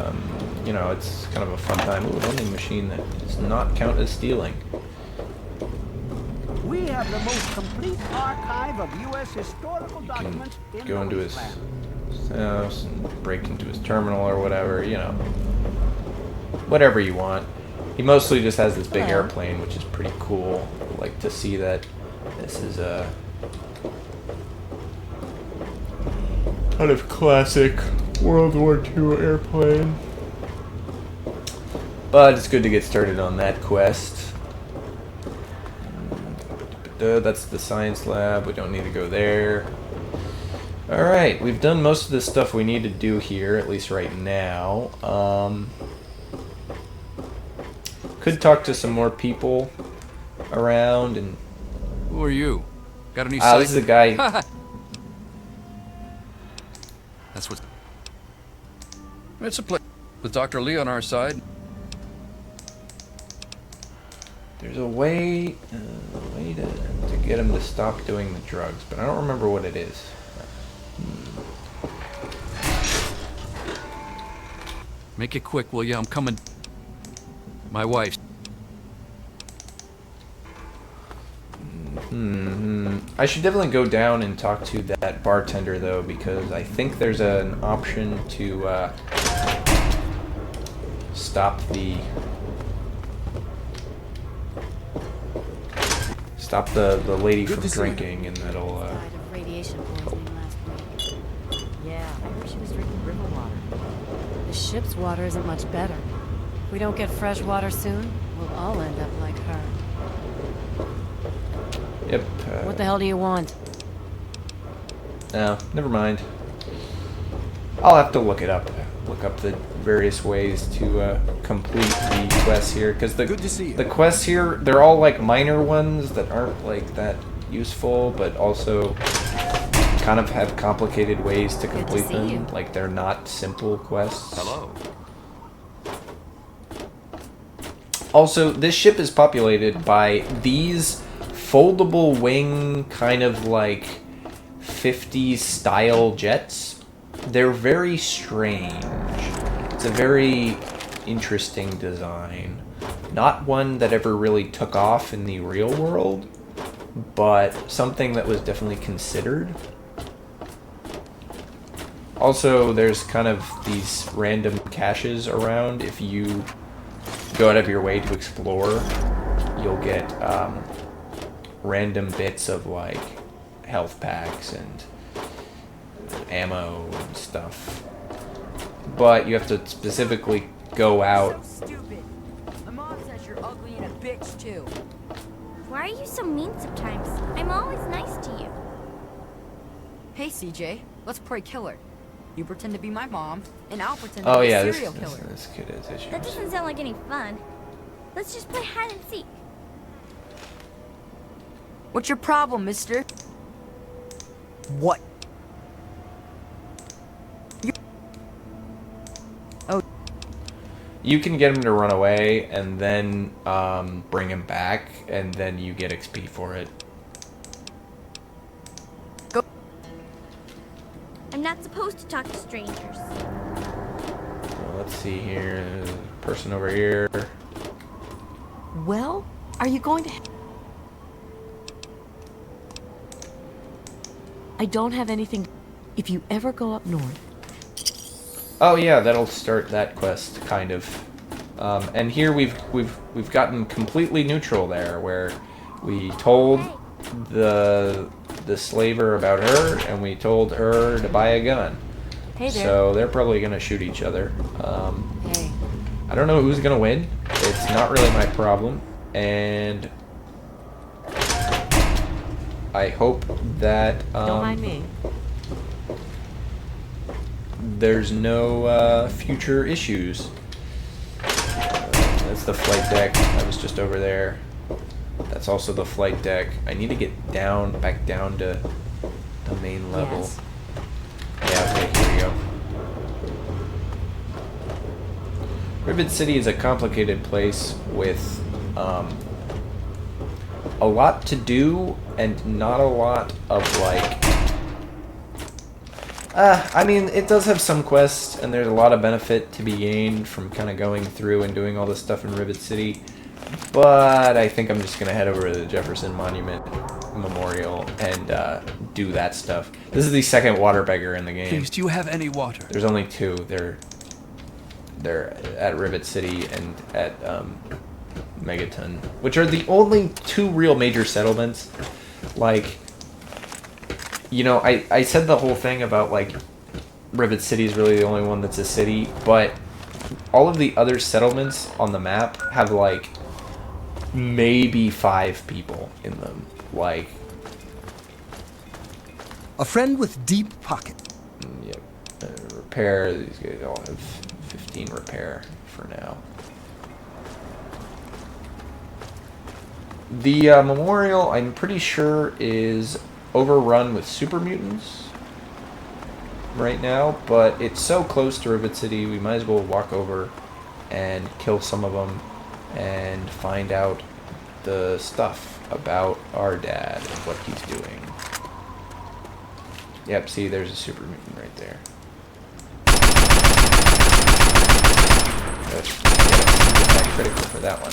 You know, it's kind of a fun time. Ooh, a vending machine that does not count as stealing. We have the most complete archive of U.S. historical documents in Go the into his wasteland. house and break into his terminal or whatever, you know. Whatever you want. He mostly just has this big airplane, which is pretty cool. I like to see that. This is a kind of classic World War II airplane. But it's good to get started on that quest. That's the science lab. We don't need to go there. Alright, we've done most of the stuff we need to do here, at least right now. Could talk to some more people around and... Who are you? Got any this is the guy... That's what... It's a place with Dr. Lee on our side. There's a way to get him to stop doing the drugs, but I don't remember what it is. Make it quick, will you? I'm coming. My wife. I should definitely go down and talk to that bartender, though, because I think there's an option to stop the lady from drinking, and that'll Radiation poisoning last week. Yeah, I heard she was drinking river water. The ship's water isn't much better. If we don't get fresh water soon, we'll all end up like her. Yep. What the hell do you want? No, never mind. I'll have to look it up. Look up the various ways to complete the quests here, because the quests here, they're all like minor ones that aren't like that useful, but also kind of have complicated ways to complete them. Like, they're not simple quests. Hello. Also, this ship is populated by these foldable wing kind of like 50s style jets. They're very strange. It's a very interesting design. Not one that ever really took off in the real world, but something that was definitely considered. Also, there's kind of these random caches around. If you go out of your way to explore, you'll get random bits of like health packs and ammo and stuff. But you have to specifically go out. So stupid. My mom says you're ugly and a bitch too. Why are you so mean sometimes? I'm always nice to you. Hey CJ, let's pray killer. You pretend to be my mom, and I'll pretend Oh to be yeah, a this serial killer. kid has issues. That doesn't sound like any fun. Let's just play hide and seek. What's your problem, mister? What? You can get him to run away and then bring him back, and then you get XP for it. I'm not supposed to talk to strangers. Well, let's see here. There's a person over here. Well, are you going to... I don't have anything... If you ever go up north... Oh yeah, that'll start that quest, kind of. And here we've gotten completely neutral there, where we told the slaver about her, and we told her to buy a gun. Hey there. So they're probably gonna shoot each other. Hey. I don't know who's gonna win. It's not really my problem, and I hope that Don't mind me. there's no future issues. That's the flight deck. I was just over there. That's also the flight deck. I need to get back down to the main level. Yes. Yeah, okay, here we go. Rivet City is a complicated place with a lot to do and not a lot of like... I mean, it does have some quests, and there's a lot of benefit to be gained from kind of going through and doing all this stuff in Rivet City. But I think I'm just going to head over to the Jefferson Memorial and do that stuff. This is the second water beggar in the game. Please, do you have any water? There's only two. They're at Rivet City and at Megaton, which are the only two real major settlements. Like... You know, I said the whole thing about, like, Rivet City is really the only one that's a city, but all of the other settlements on the map have, like, maybe 5 people in them. Like... A friend with deep pocket. Yep. Repair, these guys all have 15 repair for now. The memorial, I'm pretty sure, is overrun with super mutants right now, but it's so close to Rivet City, we might as well walk over and kill some of them and find out the stuff about our dad and what he's doing. Yep, see, there's a super mutant right there. That's critical for that one.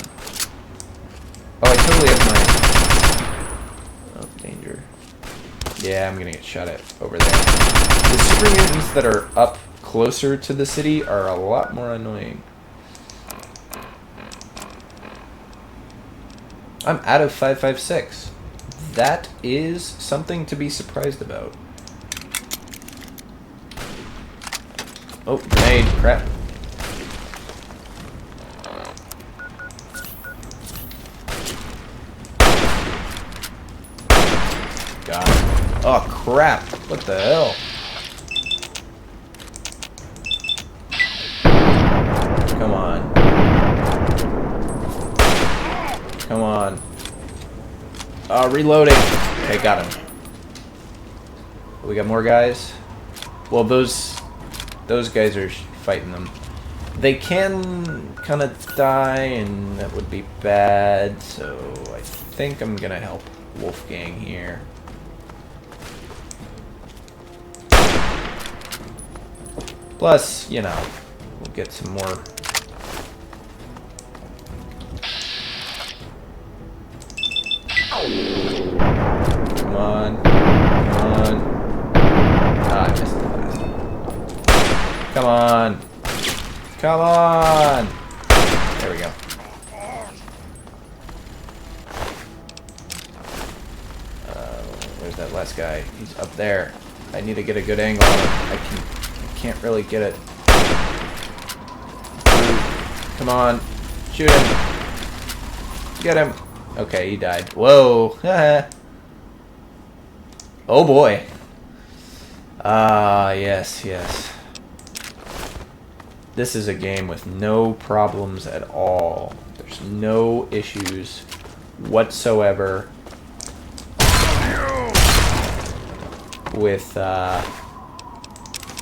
Oh, I totally have my... Oh, danger. Yeah, I'm gonna get shot at over there. The super mutants that are up closer to the city are a lot more annoying. I'm out of 556. That is something to be surprised about. Oh, grenade. Crap. God. Oh, crap. What the hell? Come on. Come on. Oh, reloading. Okay, got him. We got more guys. Well, those guys are fighting them. They can kind of die, and that would be bad. So I think I'm gonna help Wolfgang here. Plus, you know, we'll get some more. Come on. Come on. Ah, I missed the last one. Come on. Come on. There we go. Where's that last guy? He's up there. I need to get a good angle on him. I can't really get it. Come on. Shoot him. Get him. Okay, he died. Whoa. Oh boy. Ah, yes, yes. This is a game with no problems at all. There's no issues whatsoever with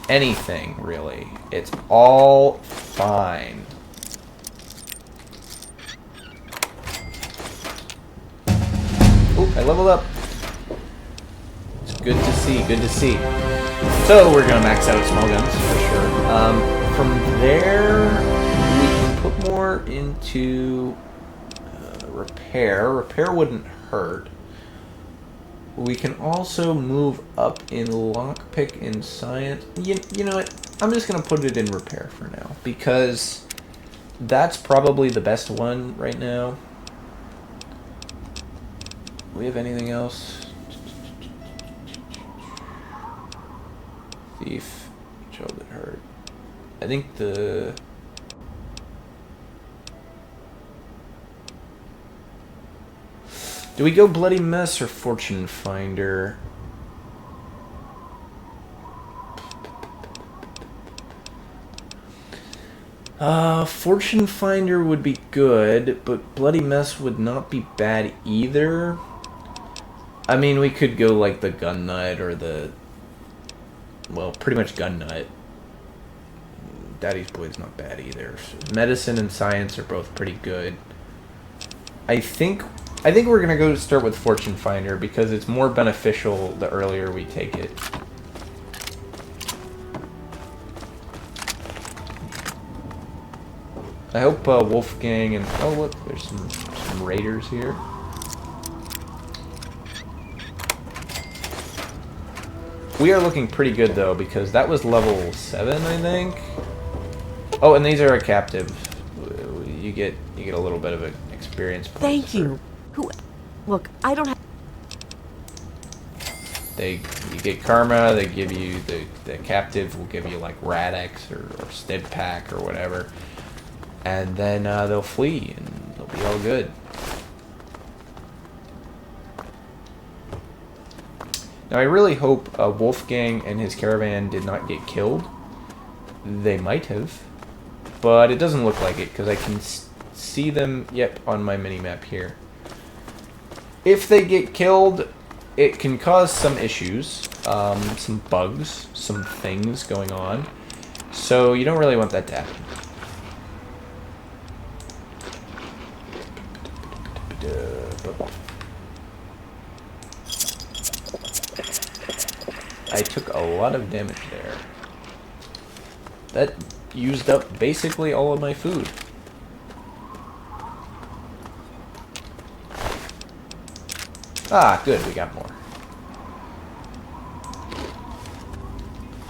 anything, really. It's all fine. Oh, I leveled up. It's good to see, good to see. So we're gonna max out small guns for sure. From there, we can put more into repair. Repair wouldn't hurt. We can also move up in lockpick and science. You know what? I'm just gonna put it in repair for now because that's probably the best one right now. Do we have anything else? Thief, child that hurt. I think the... Do we go Bloody Mess or Fortune Finder? Fortune Finder would be good, but Bloody Mess would not be bad either. I mean, we could go like the Gun Nut or the... Well, pretty much Gun Nut. Daddy's Boy's not bad either. Medicine and Science are both pretty good. I think we're gonna go start with Fortune Finder because it's more beneficial the earlier we take it. I hope Wolfgang and... Oh look, there's some raiders here. We are looking pretty good though because that was level 7, I think. Oh, and these are a captive. You get a little bit of an experience point. Thank you. Look, I don't have... You get karma, they give you, the captive will give you like Radix or Stid Pack or whatever. And then they'll flee and they'll be all good. Now I really hope Wolfgang and his caravan did not get killed. They might have. But it doesn't look like it because I can see them, yep, on my mini-map here. If they get killed, it can cause some issues, some bugs, some things going on. So you don't really want that to happen. I took a lot of damage there. That used up basically all of my food. Ah, good, we got more.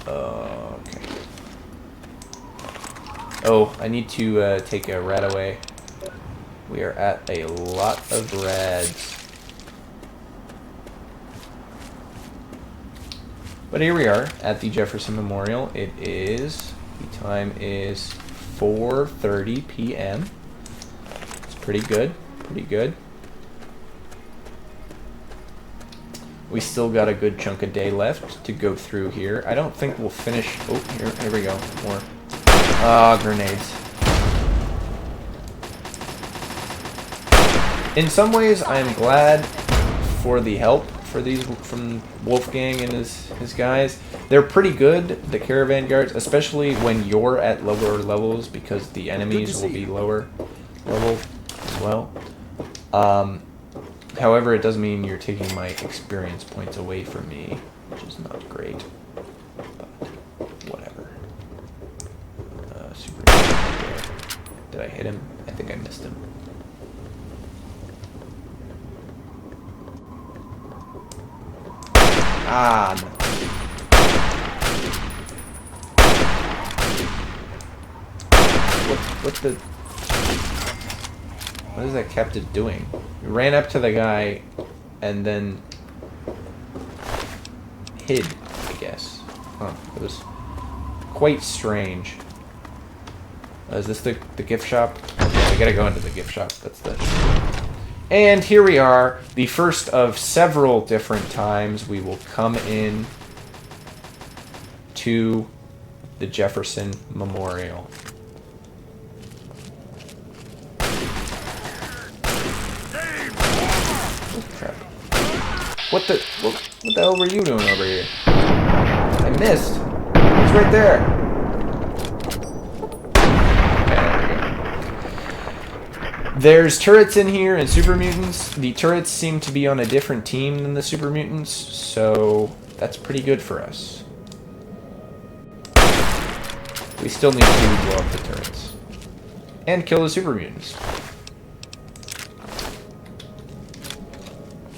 Okay. Oh, I need to take a rat away. We are at a lot of rads. But here we are at the Jefferson Memorial. The time is 4:30 p.m. It's pretty good, pretty good. We still got a good chunk of day left to go through here. I don't think we'll finish. Oh, here we go. More. Grenades. In some ways, I'm glad for the help from Wolfgang and his guys. They're pretty good, the caravan guards, especially when you're at lower levels, because the enemies will be lower level as well. However, it does mean you're taking my experience points away from me, which is not great. But whatever. Super. Did I hit him? I think I missed him. Ah, no. What is that captive doing? He ran up to the guy and then hid, I guess. Huh, it was quite strange. Is this the gift shop? Okay, I gotta go into the gift shop. That's the... And here we are, the first of several different times we will come in to the Jefferson Memorial. Oh, crap. What the hell were you doing over here? I missed. It's right there. There's turrets in here and super mutants. The turrets seem to be on a different team than the super mutants, so that's pretty good for us. We still need to blow up the turrets. And kill the super mutants.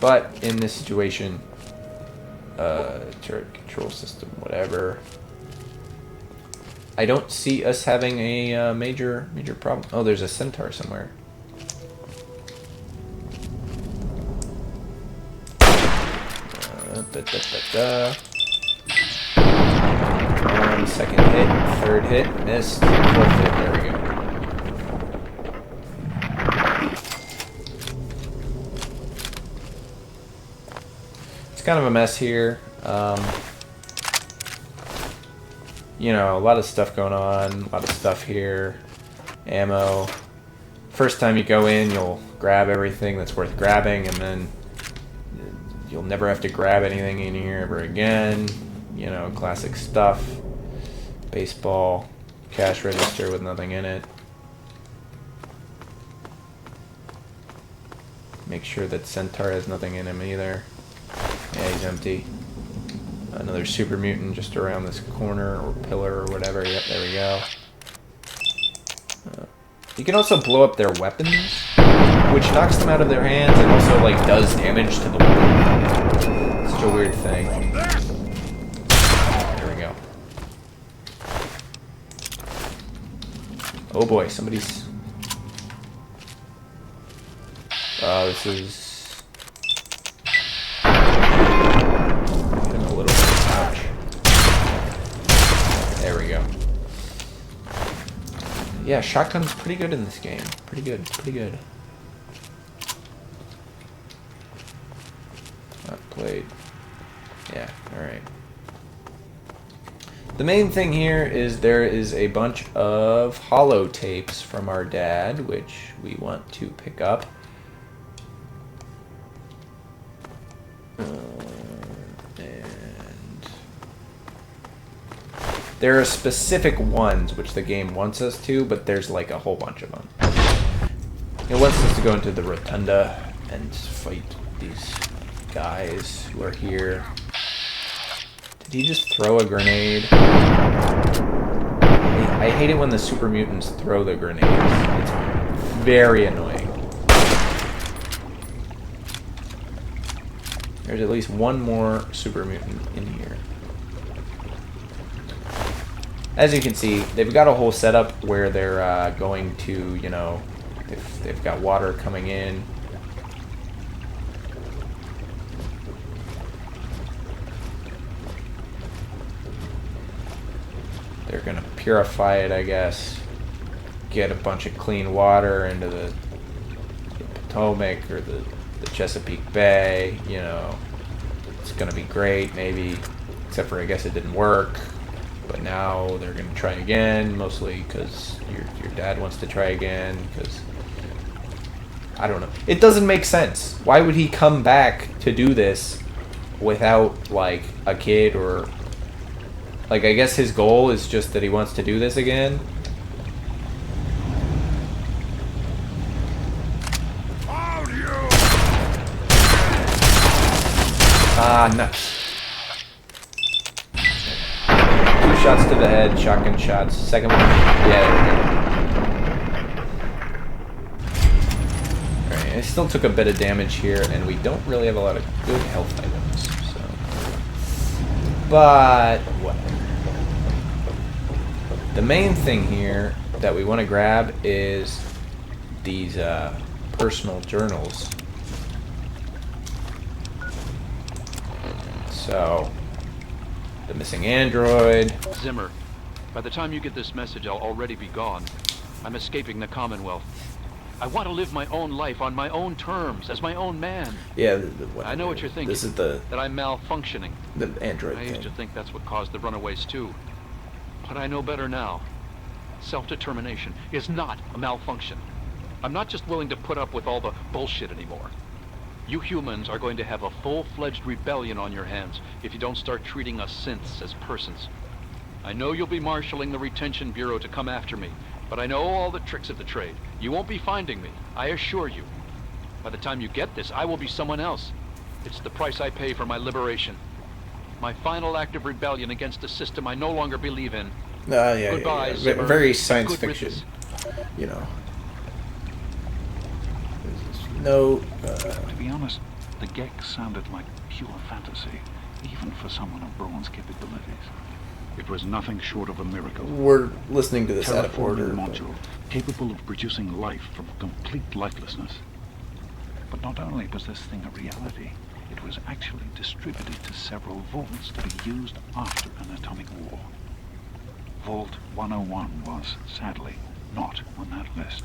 But in this situation, turret control system, whatever. I don't see us having a major problem. Oh, there's a centaur somewhere. Second hit, third hit, missed, fourth hit, there we go. It's kind of a mess here. You know, a lot of stuff going on, a lot of stuff here. Ammo. First time you go in, you'll grab everything that's worth grabbing, and then you'll never have to grab anything in here ever again. You know, classic stuff. Baseball, cash register with nothing in it. Make sure that Centaur has nothing in him either. Yeah, he's empty. Another super mutant just around this corner or pillar or whatever. Yep, there we go. You can also blow up their weapons, which knocks them out of their hands and also like does damage to the weapon. Such a weird thing. There we go. Oh boy, somebody's... this is... Hit him a little bit. Ouch. There we go. Yeah, shotgun's pretty good in this game. Pretty good, pretty good. Not played. Yeah, alright. The main thing here is there is a bunch of holotapes from our dad, which we want to pick up. And there are specific ones which the game wants us to, but there's like a whole bunch of them. It wants us to go into the rotunda and fight these guys who are here. Did he just throw a grenade? I hate it when the super mutants throw the grenades. It's very annoying. There's at least one more super mutant in here. As you can see, they've got a whole setup where they're going to, you know, they've got water coming in. They're gonna purify it, I guess. Get a bunch of clean water into the Potomac or the Chesapeake Bay. You know, it's gonna be great, maybe. Except for I guess it didn't work. But now they're gonna try again, mostly because your dad wants to try again. Because I don't know. It doesn't make sense. Why would he come back to do this without like a kid or? Like, I guess his goal is just that he wants to do this again. Ah, nuts. 2 shots to the head, shotgun shots. Second one, yeah. Alright, I still took a bit of damage here, and we don't really have a lot of good health items, so. But, whatever. The main thing here that we want to grab is these personal journals. So, the missing android. Zimmer, by the time you get this message, I'll already be gone. I'm escaping the Commonwealth. I want to live my own life on my own terms, as my own man. Yeah, I know what you're thinking. This is that I'm malfunctioning. The android I used thing. to think that's what caused the runaways too. But I know better now. Self-determination is not a malfunction. I'm not just willing to put up with all the bullshit anymore. You humans are going to have a full-fledged rebellion on your hands if you don't start treating us synths as persons. I know you'll be marshaling the Retention Bureau to come after me, but I know all the tricks of the trade. You won't be finding me, I assure you. By the time you get this, I will be someone else. It's the price I pay for my liberation. My final act of rebellion against a system I no longer believe in. Yeah, Goodbye, yeah. Zimmer. Very science Good fiction. riddance. You know. No. To be honest, the Gek sounded like pure fantasy, even for someone of Braun's capabilities. It was nothing short of a miracle. We're listening to this out of order. Module capable of producing life from complete lifelessness. But not only was this thing a reality, it was actually distributed to several vaults to be used after an atomic war. Vault 101 was, sadly, not on that list.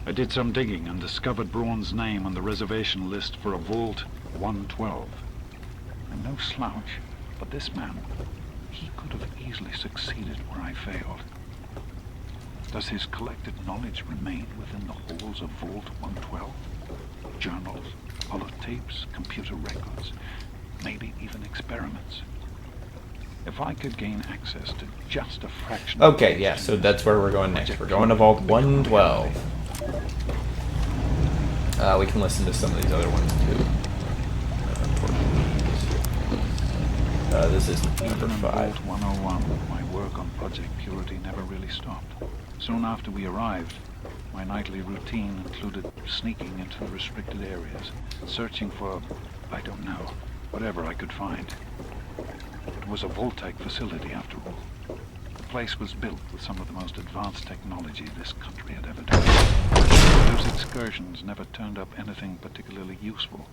I did some digging and discovered Braun's name on the reservation list for a Vault 112. I'm no slouch, but this man, he could have easily succeeded where I failed. Does his collected knowledge remain within the halls of Vault 112? Journals, holotapes, computer records, maybe even experiments. If I could gain access to just a fraction of Okay, yeah, so that's where we're going next. We're going to Vault 112. We can listen to some of these other ones too. This is number 5. Vault 101, my work on Project Purity never really stopped. Soon after we arrived, my nightly routine included sneaking into restricted areas, searching for, I don't know, whatever I could find. It was a Voltec facility after all. The place was built with some of the most advanced technology this country had ever done. Those excursions never turned up anything particularly useful.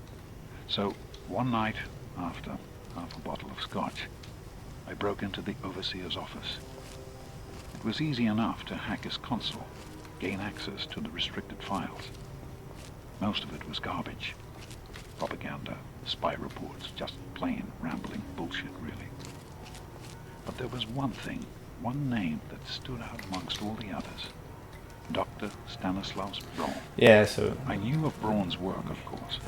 So, one night, after half a bottle of scotch, I broke into the Overseer's office. It was easy enough to hack his console, gain access to the restricted files. Most of it was garbage. Propaganda, spy reports, just plain rambling bullshit, really. But there was one thing, one name that stood out amongst all the others. Dr. Stanislaus Braun. Yeah, so... I knew of Braun's work, of course.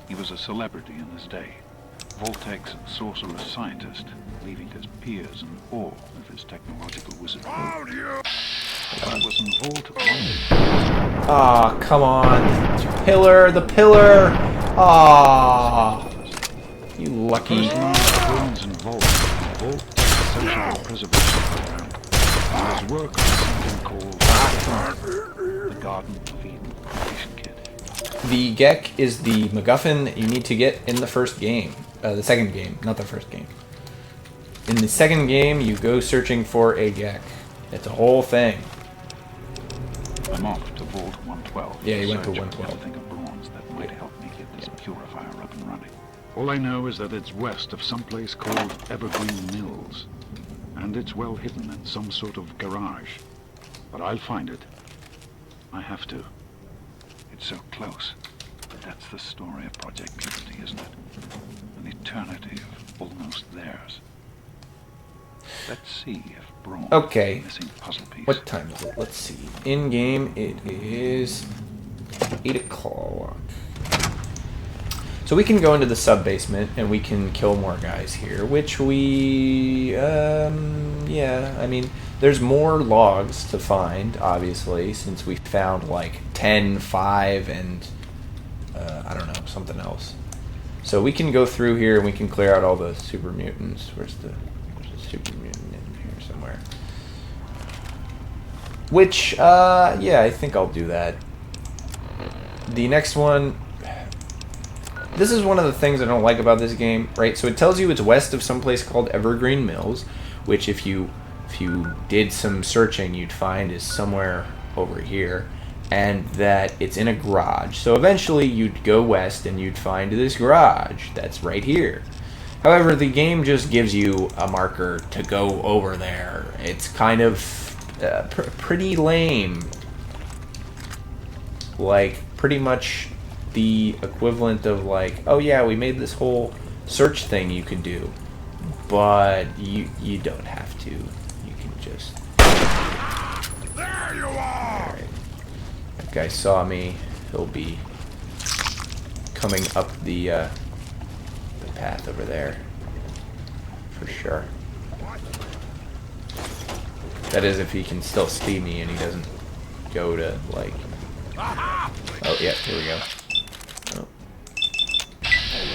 He was a celebrity in his day. Voltec's sorcerous scientist, leaving his peers in awe of his technological wizardry. Ah, come on. Pillar, the pillar! Ah, you lucky. Drones involved in the social preservation program. There's work on something called the Garden of Eden completion kit. The Gek is the MacGuffin that you need to get in the first game. The second game, not the first game. In the second game, you go searching for a Gek. It's a whole thing. I'm off to Vault 112. Yeah, you went to Search 112. for anything of bronze that might help me get this purifier up and running. All I know is that it's west of some place called Evergreen Mills. And it's well hidden in some sort of garage. But I'll find it. I have to. It's so close. That's the story of Project Purity, isn't it? An eternity of almost theirs. Let's see if Braun Okay. missing puzzle piece. What time is it? Let's see. In game, it is 8 o'clock. So we can go into the sub-basement and we can kill more guys here, which we, yeah, I mean, there's more logs to find, obviously, since we found like 10, 5, and, I don't know, something else. So we can go through here and we can clear out all the super mutants. Where's the super mutant in here somewhere? Which, yeah, I think I'll do that. The next one... This is one of the things I don't like about this game, right? So it tells you it's west of some place called Evergreen Mills, which if you did some searching, you'd find is somewhere over here, and that it's in a garage. So eventually you'd go west and you'd find this garage that's right here. However, the game just gives you a marker to go over there. It's kind of pretty lame. Like, pretty much the equivalent of like, oh yeah, we made this whole search thing you can do, but you don't have to. You can just. There you are. All right. That guy saw me. He'll be coming up the path over there for sure. That is, if he can still see me and he doesn't go to like. Oh yeah, here we go.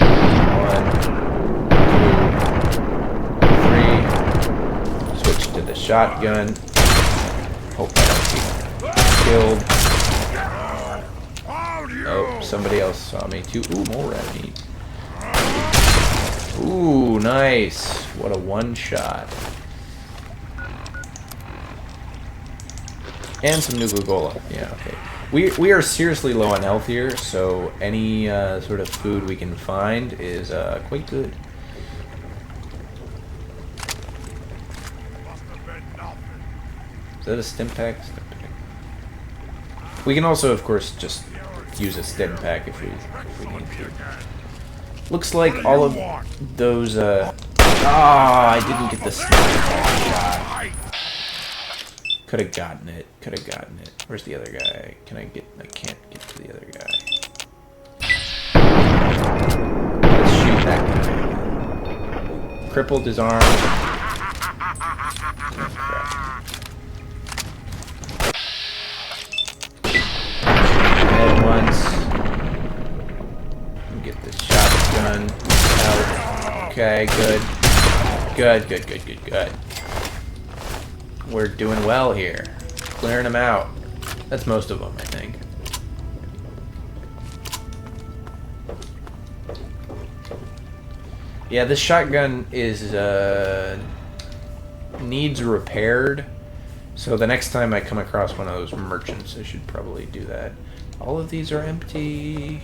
1, 2, 3. Switch to the shotgun. Hope I don't get killed. Oh, somebody else saw me too. Ooh, more red meat. Ooh, nice. What a one-shot. And some Nuka-Cola. Yeah, okay. We are seriously low on health here, so any sort of food we can find is quite good. Is that a stim pack? Stim pack. We can also, of course, just use a stim pack if we need to. Looks like all of those. I didn't get the sniper shot. Could have gotten it. Could have gotten it. Where's the other guy? Can I get? I can't get to the other guy. Let's shoot that guy. Crippled his arm. Oh, crap. Head once. Get the shotgun out. Okay, good. Good. We're doing well here. Clearing them out. That's most of them, I think. Yeah, this shotgun is needs repaired. So the next time I come across one of those merchants, I should probably do that. All of these are empty.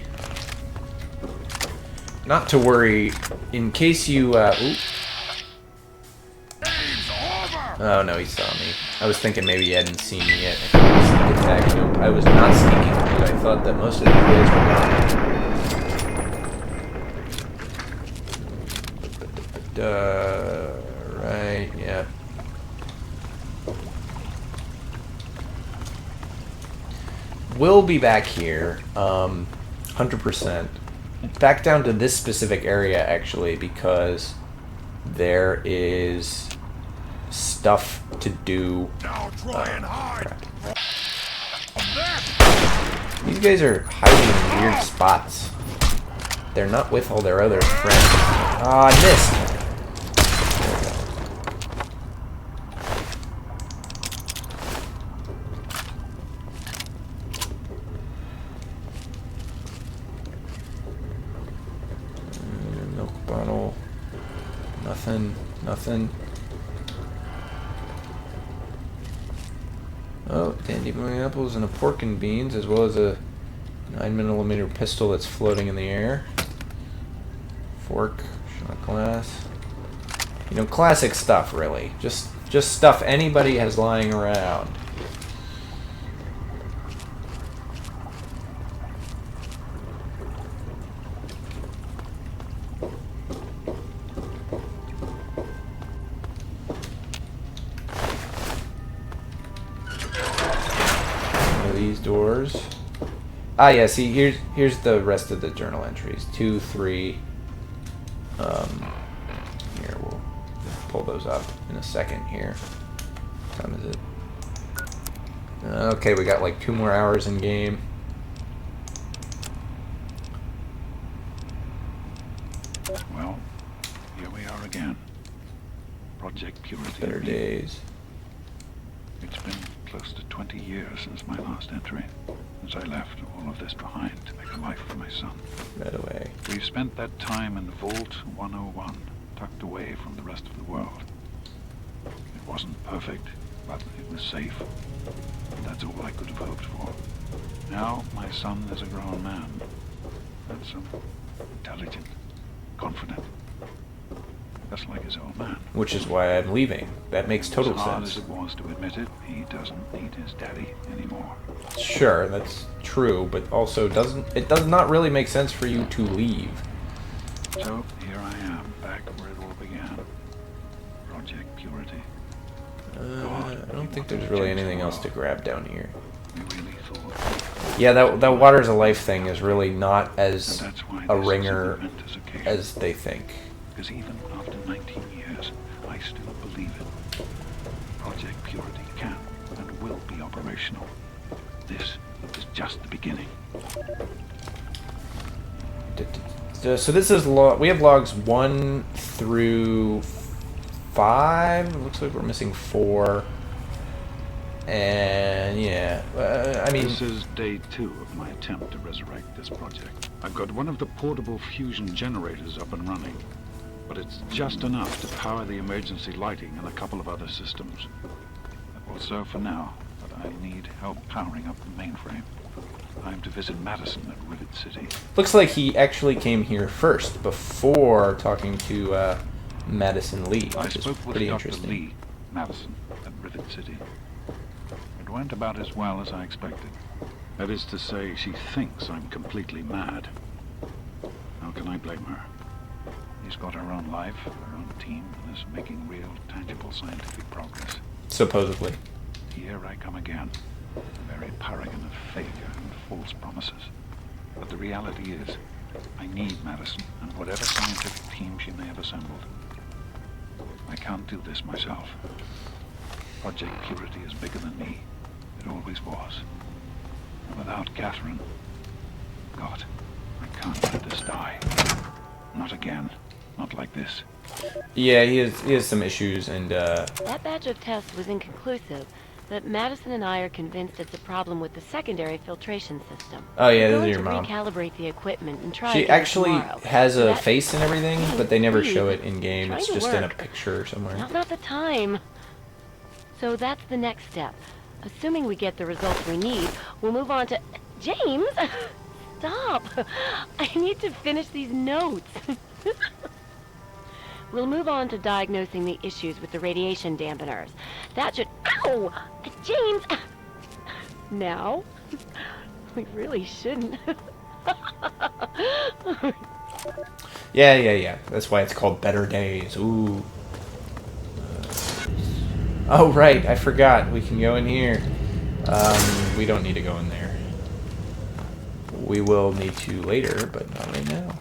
Not to worry, in case you oh no, he saw me. I was thinking maybe he hadn't seen me yet. I sneak attack. Nope, I was not sneaking because I thought that most of the guys were gone. Right, yeah. We'll be back here, 100%. Back down to this specific area, actually, because there is stuff to do. Now try and hide. Crap. These guys are hiding in weird spots. They're not with all their other friends. Ah, I missed! Milk bottle. Nothing. Nothing. Oh, dandelion apples and a pork and beans, as well as a 9mm pistol that's floating in the air. Fork, shot glass. You know, classic stuff, really. Just stuff anybody has lying around. These doors. Ah, yeah. See, here's the rest of the journal entries. 2, 3. Here we'll pull those up in a second. Here. What time is it? Okay, we got like 2 more hours in game. Well, here we are again. Project Purity. Better days. It's been close to 20 years since my last entry, since I left all of this behind to make a life for my son. Right away. We've spent that time in Vault 101, tucked away from the rest of the world. It wasn't perfect, but it was safe. And that's all I could have hoped for. Now, my son is a grown man. Handsome, intelligent, confident. Just like his old man. Which is why I'm leaving. That makes total As hard sense. as it was to admit it, he doesn't need his daddy anymore. Sure, that's true, but also it does not really make sense for you to leave. So here I am, back where it all began. Project Purity. I don't think there's really anything else to grab down here. We really thought. Yeah, that water's a life thing is really not as And that's why a this is ringer momentous occasion. as they think. Because even after 19 years, I still believe it. Project Purity can and will be operational. This is just the beginning. So this is we have logs 1 through 5. It looks like we're missing 4. And yeah, I mean, This is day 2 of my attempt to resurrect this project. I've got one of the portable fusion generators up and running, but it's just enough to power the emergency lighting and a couple of other systems. That will serve for now, but I need help powering up the mainframe. Time to visit Madison at Rivet City. looks like he actually came here first before talking to Madison Lee, I which is spoke with pretty Dr. interesting. Lee, Madison, at Rivet City. It went about as well as I expected. That is to say, she thinks I'm completely mad. How can I blame her? She's got her own life, her own team, and is making real, tangible scientific progress. Supposedly. Here I come again, a very paragon of failure and false promises. But the reality is, I need Madison and whatever scientific team she may have assembled. I can't do this myself. Project Purity is bigger than me. It always was. And without Catherine, God, I can't let this die. Not again. Not like this. Yeah, he has some issues, and That batch of tests was inconclusive, but Madison and I are convinced it's a problem with the secondary filtration system. Oh, yeah, We're this is going your to mom. recalibrate the equipment and try she again actually tomorrow. has So a that- face and everything, but they never Please, show it in game. trying It's to just in a work. picture somewhere. Now's not the time. So that's the next step. Assuming we get the results we need, we'll move on to... James! Stop! I need to finish these notes. We'll move on to diagnosing the issues with the radiation dampeners. That should... Ow! James! Now? We really shouldn't. Yeah. That's why it's called Better Days. Ooh. Oh, right. I forgot. We can go in here. We don't need to go in there. We will need to later, but not right now.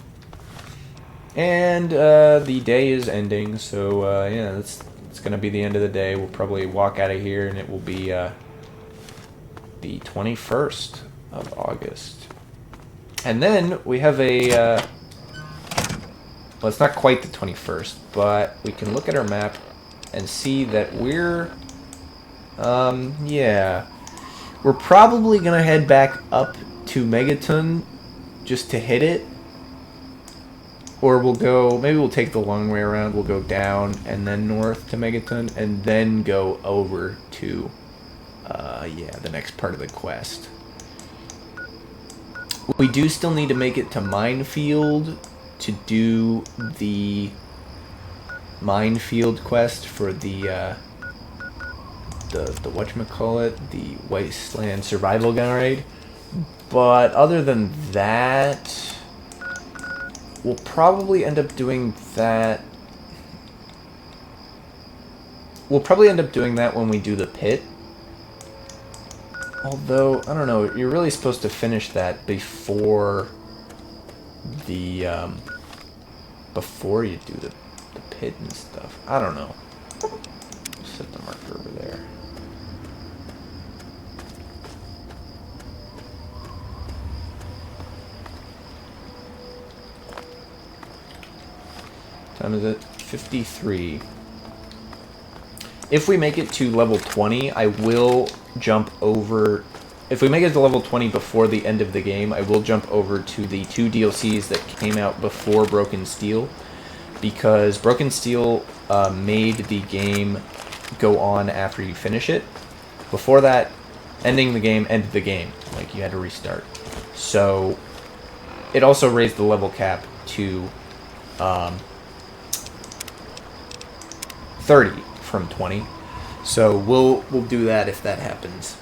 And the day is ending, so yeah, it's going to be the end of the day. We'll probably walk out of here, and it will be the 21st of August. And then we have a, well, it's not quite the 21st, but we can look at our map and see that we're, yeah, we're probably going to head back up to Megaton just to hit it. Or we'll go, maybe we'll take the long way around, we'll go down and then north to Megaton, and then go over to, yeah, the next part of the quest. We do still need to make it to Minefield to do the Minefield quest for the whatchamacallit, the Wasteland Survival Guide. But other than that, we'll probably end up doing that. We'll probably end up doing that when we do the pit. Although, I don't know, you're really supposed to finish that before the, before you do the pit and stuff. I don't know. Set the marker over there. Time is it? 53. If we make it to level 20, I will jump over... If we make it to level 20 before the end of the game, I will jump over to the 2 DLCs that came out before Broken Steel. Because Broken Steel made the game go on after you finish it. Before that, ending the game ended the game. Like, you had to restart. So, it also raised the level cap to 30 from 20. So we'll do that if that happens.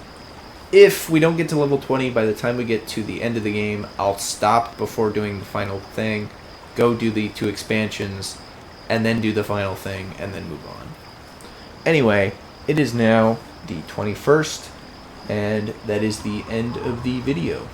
If we don't get to level 20 by the time we get to the end of the game, I'll stop before doing the final thing, go do the 2 expansions, and then do the final thing, and then move on. Anyway, it is now the 21st, and that is the end of the video.